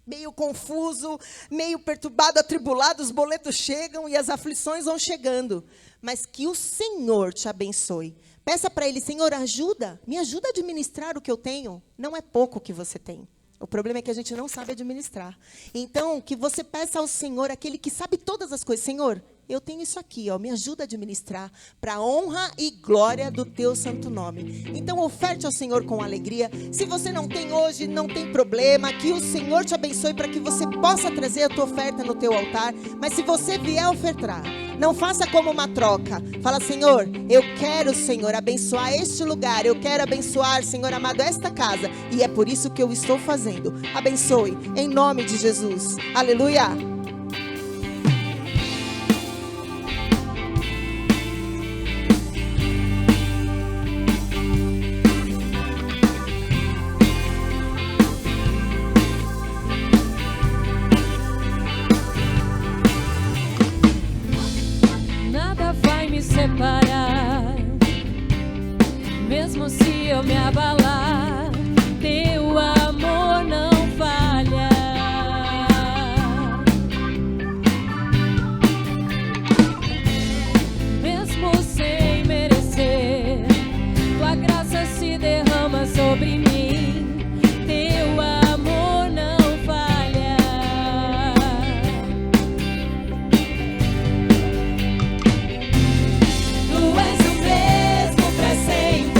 [SPEAKER 1] meio confuso, meio perturbado, atribulado, os boletos chegam e as aflições vão chegando. Mas que o Senhor te abençoe. Peça para Ele, Senhor, me ajuda a administrar o que eu tenho. Não é pouco o que você tem. O problema é que a gente não sabe administrar. Então, que você peça ao Senhor, aquele que sabe todas as coisas. Senhor, eu tenho isso aqui, me ajuda a administrar, para a honra e glória do teu santo nome. Então, oferte ao Senhor com alegria. Se você não tem hoje, não tem problema. Que o Senhor te abençoe para que você possa trazer a tua oferta no teu altar. Mas se você vier ofertar, não faça como uma troca. Fala, Senhor, eu quero, Senhor, abençoar este lugar. Eu quero abençoar, Senhor amado, esta casa. E é por isso que eu estou fazendo. Abençoe, em nome de Jesus. Aleluia.
[SPEAKER 2] Separar, mesmo se eu me abalar, teu amor não falha. Mesmo sem merecer, tua graça se derrama sobre mim, teu amor não falha. Tu és o mesmo para sempre.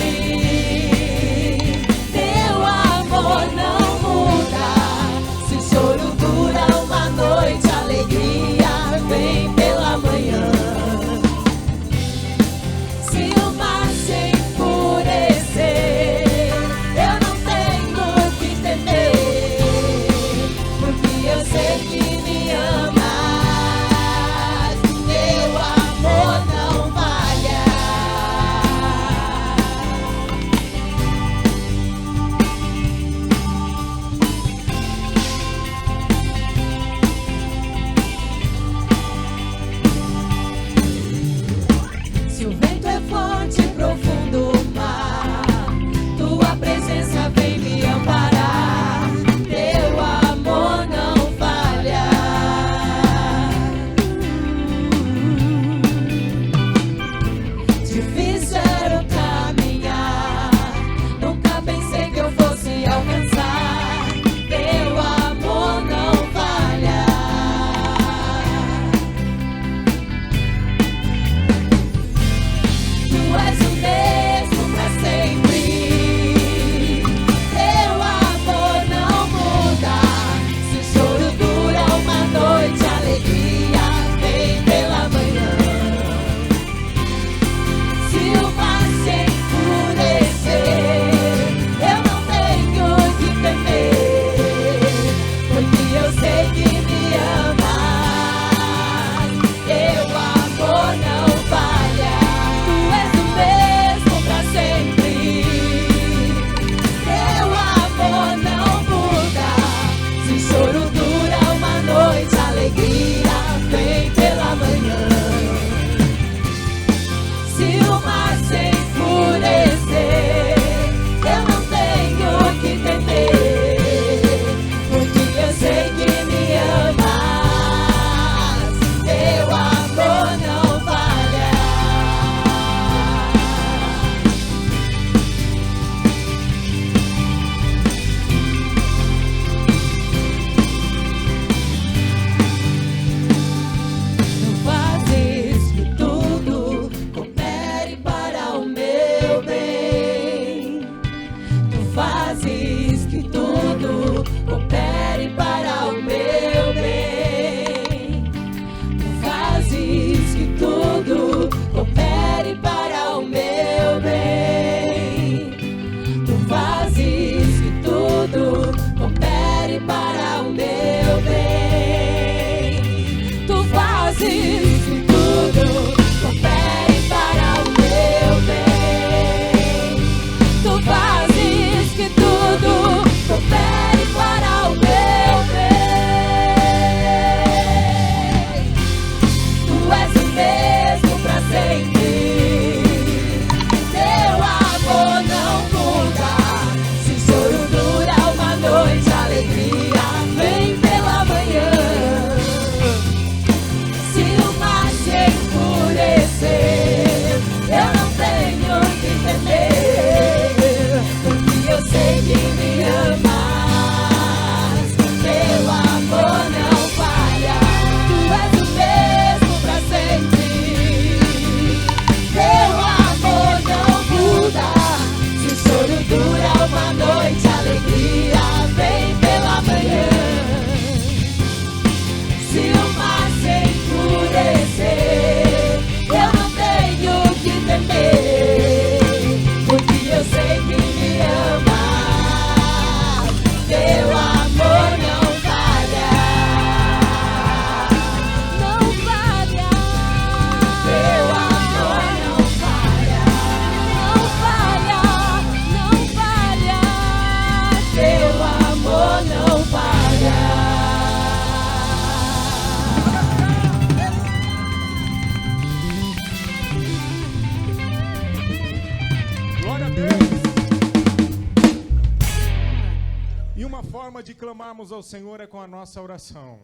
[SPEAKER 3] forma de clamarmos ao Senhor é com a nossa oração.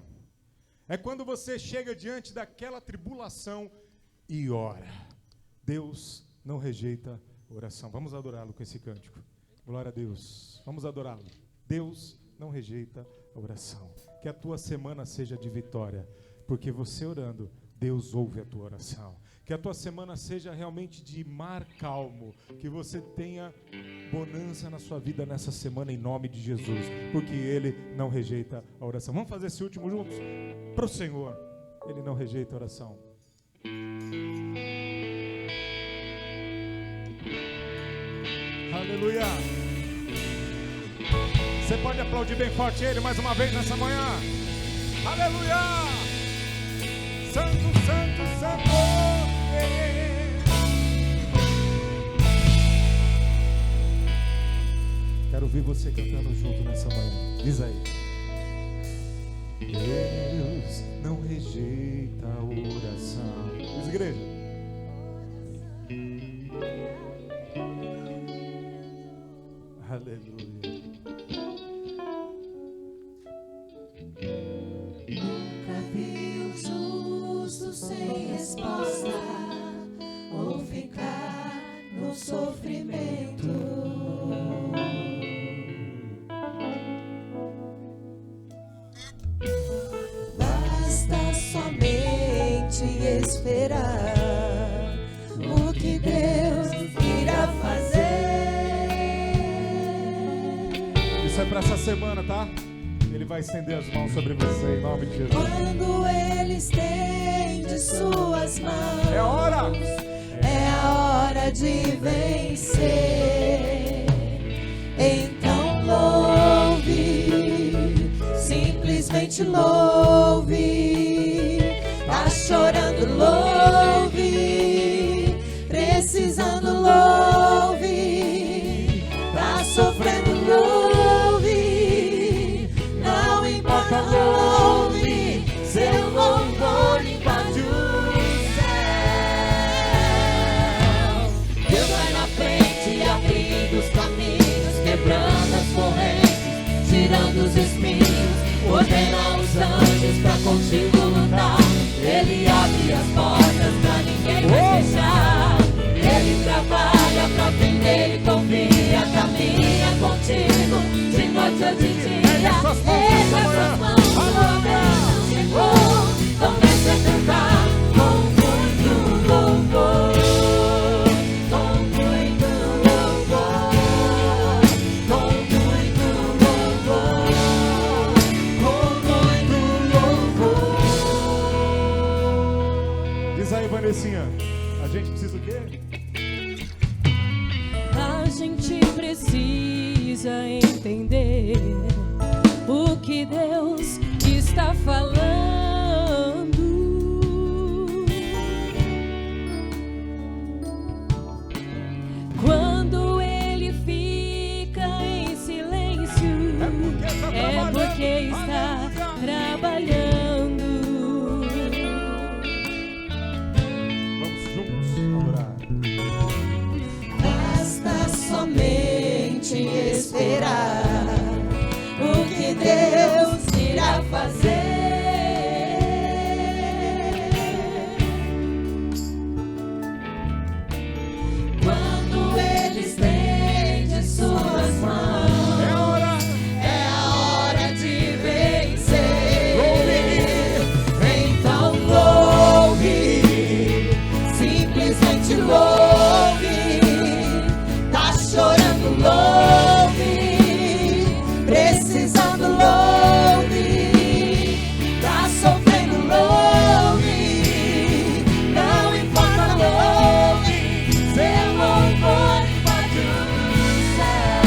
[SPEAKER 3] É quando você chega diante daquela tribulação e ora. Deus não rejeita oração. Vamos adorá-lo com esse cântico. Glória a Deus. Vamos adorá-lo. Deus não rejeita a oração. Que a tua semana seja de vitória, porque você orando, Deus ouve a tua oração. Que a tua semana seja realmente de mar calmo, que você tenha bonança na sua vida nessa semana em nome de Jesus, porque Ele não rejeita a oração. Vamos fazer esse último juntos? Para o Senhor, Ele não rejeita a oração. Aleluia! Você pode aplaudir bem forte Ele mais uma vez nessa manhã. Aleluia! Santo, Santo, Santo. Quero ouvir você cantando junto nessa manhã. Diz aí. Deus não rejeita a oração. Diz, igreja. Aleluia.
[SPEAKER 2] Nunca vi o justo sem resposta ou ficar no sofrimento. Basta somente esperar o que Deus irá fazer.
[SPEAKER 3] Isso é para essa semana, tá? Ele vai estender as mãos sobre você em nome de Jesus.
[SPEAKER 2] Quando Ele estende suas mãos,
[SPEAKER 3] É a hora!
[SPEAKER 2] é a hora de vencer. Então louve, simplesmente louve. Tá chorando, louve. Precisando, louve. Tá sofrendo, louve. Não importa, louve. Seu louvor invade o céu. Deus vai na frente, abrindo os caminhos, quebrando as correntes, tirando os espinhos, ordena os anjos pra contigo lutar. Ele abre as portas pra ninguém mais fechar. Ele trabalha pra quem nele confia, caminha contigo de noite ou de dia. Erga suas mãos, sua bênção chegou. Comece a cantar com muito louvor, com muito louvor, com muito louvor, com muito louvor.
[SPEAKER 3] Diz aí, Vanessinha, a gente precisa o quê?
[SPEAKER 2] A gente precisa entender o que Deus está falando. Quando Ele fica em silêncio, é porque está trabalhando.
[SPEAKER 3] Vamos juntos adorar.
[SPEAKER 2] Basta somente esperar o que Deus irá fazer. Quando Ele estende suas mãos, é a hora de vencer. Então louve, simplesmente louve. Tá chorando, louve. Precisando, louve. Tá sofrendo, louve. Não importa, louve. Seu louvor invade o céu.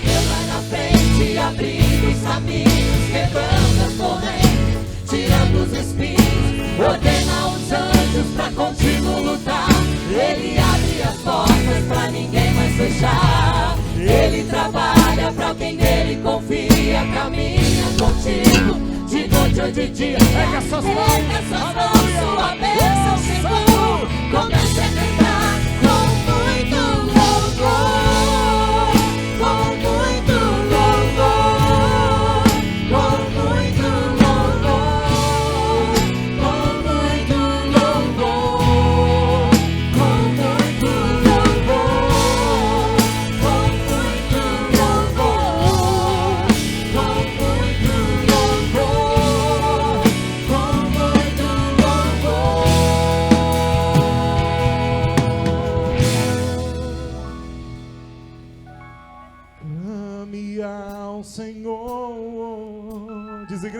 [SPEAKER 2] Deus vai na frente, abrindo os caminhos, quebrando as correntes, tirando os espinhos, ordena os anjos pra contigo lutar. Ele abre as portas pra ninguém mais fechar. Ele trabalha pra quem nele confia, caminha contigo de noite ou de dia. Erga suas mãos, sua bênção chegou. Comece a cantar com muito louvor, com muito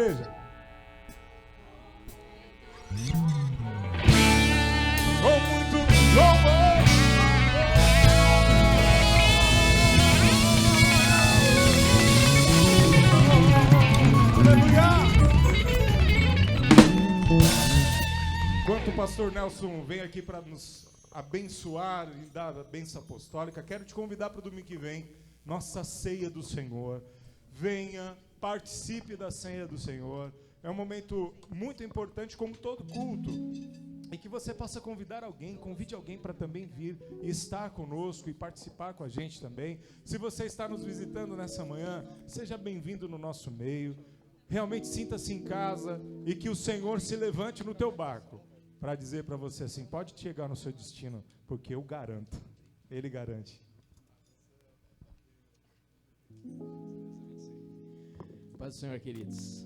[SPEAKER 3] igreja. Com muito louvor. Aleluia! Enquanto o pastor Nelson vem aqui para nos abençoar e dar a bênção apostólica, quero te convidar para o domingo que vem, nossa ceia do Senhor. Venha, participe da ceia do Senhor. É um momento muito importante, como todo culto, e que você possa convidar alguém, convide alguém para também vir e estar conosco e participar com a gente também. Se você está nos visitando nessa manhã, seja bem-vindo no nosso meio. Realmente sinta-se em casa e que o Senhor se levante no teu barco para dizer para você assim, pode chegar no seu destino, porque eu garanto, Ele garante.
[SPEAKER 4] Paz do Senhor, queridos.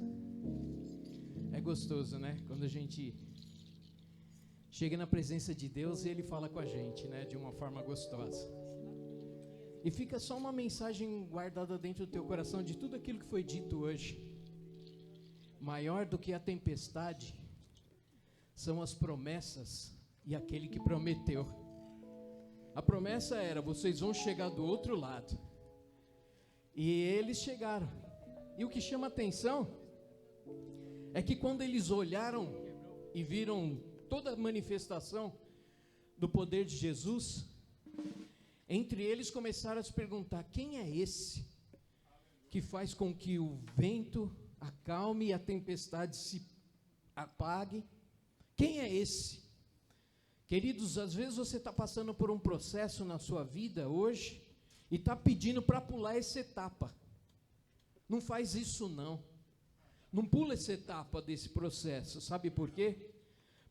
[SPEAKER 4] É gostoso, né? Quando a gente chega na presença de Deus e Ele fala com a gente, né? De uma forma gostosa. E fica só uma mensagem guardada dentro do teu coração de tudo aquilo que foi dito hoje. Maior do que a tempestade são as promessas e aquele que prometeu. A promessa era, vocês vão chegar do outro lado. E eles chegaram. E o que chama atenção é que quando eles olharam e viram toda a manifestação do poder de Jesus, entre eles começaram a se perguntar, quem é esse que faz com que o vento acalme e a tempestade se apague? Quem é esse? Queridos, às vezes você está passando por um processo na sua vida hoje e está pedindo para pular essa etapa. Não faz isso não. Não pula essa etapa desse processo. Sabe por quê?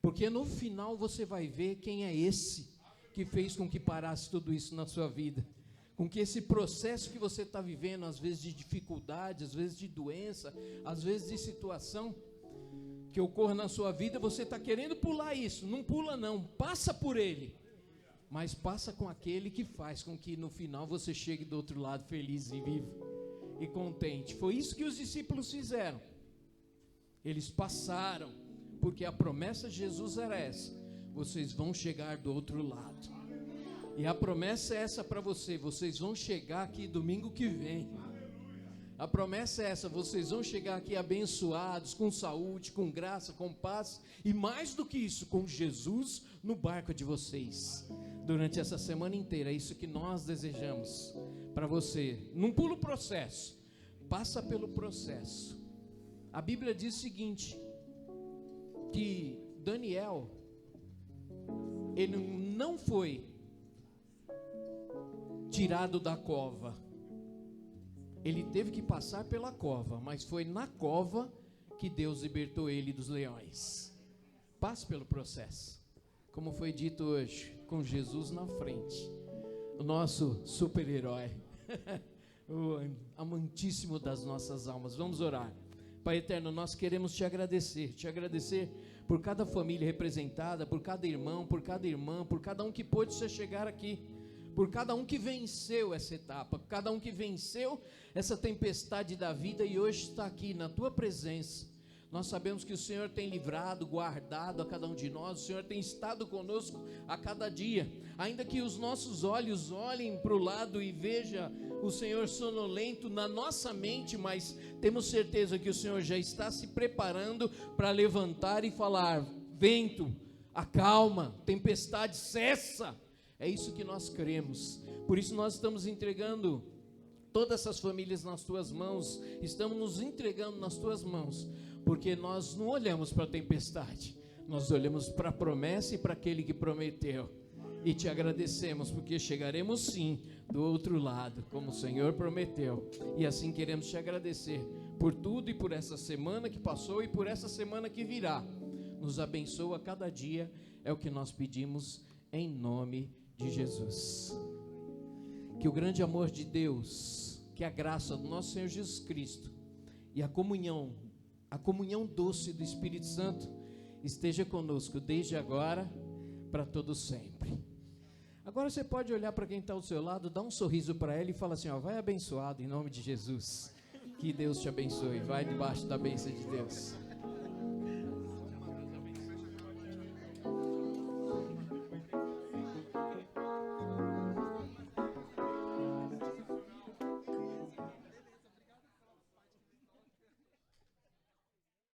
[SPEAKER 4] Porque no final você vai ver quem é esse que fez com que parasse tudo isso na sua vida. Com que esse processo que você está vivendo, às vezes de dificuldade, às vezes de doença, às vezes de situação que ocorra na sua vida, você está querendo pular isso. Não pula não, passa por ele. Mas passa com aquele que faz com que no final você chegue do outro lado feliz e vivo e contente. Foi isso que os discípulos fizeram. Eles passaram, porque a promessa de Jesus era essa: vocês vão chegar do outro lado. E a promessa é essa para você: vocês vão chegar aqui domingo que vem. A promessa é essa: vocês vão chegar aqui abençoados, com saúde, com graça, com paz, e mais do que isso, com Jesus no barco de vocês, durante essa semana inteira. É isso que nós desejamos para você. Não pula o processo, passa pelo processo. A Bíblia diz o seguinte, que Daniel, ele não foi tirado da cova. Ele teve que passar pela cova, mas foi na cova que Deus libertou ele dos leões. Passe pelo processo, como foi dito hoje, com Jesus na frente, o nosso super-herói, o amantíssimo das nossas almas. Vamos orar. Pai eterno, nós queremos te agradecer por cada família representada, por cada irmão, por cada irmã, por cada um que pôde chegar aqui, por cada um que venceu essa etapa, por cada um que venceu essa tempestade da vida e hoje está aqui na tua presença. Nós sabemos que o Senhor tem livrado, guardado a cada um de nós, o Senhor tem estado conosco a cada dia, ainda que os nossos olhos olhem para o lado e veja o Senhor sonolento na nossa mente, mas temos certeza que o Senhor já está se preparando para levantar e falar: vento, acalma, tempestade, cessa. É isso que nós cremos. Por isso nós estamos entregando todas essas famílias nas tuas mãos, estamos nos entregando nas tuas mãos, porque nós não olhamos para a tempestade, nós olhamos para a promessa e para aquele que prometeu, e te agradecemos, porque chegaremos sim do outro lado, como o Senhor prometeu, e assim queremos te agradecer por tudo e por essa semana que passou e por essa semana que virá. Nos abençoa cada dia, é o que nós pedimos em nome de Jesus. Que o grande amor de Deus, que a graça do nosso Senhor Jesus Cristo e a comunhão doce do Espírito Santo esteja conosco desde agora para todo sempre. Agora você pode olhar para quem está ao seu lado, dar um sorriso para ele e falar assim: ó, vai abençoado em nome de Jesus. Que Deus te abençoe. Vai debaixo da bênção de Deus.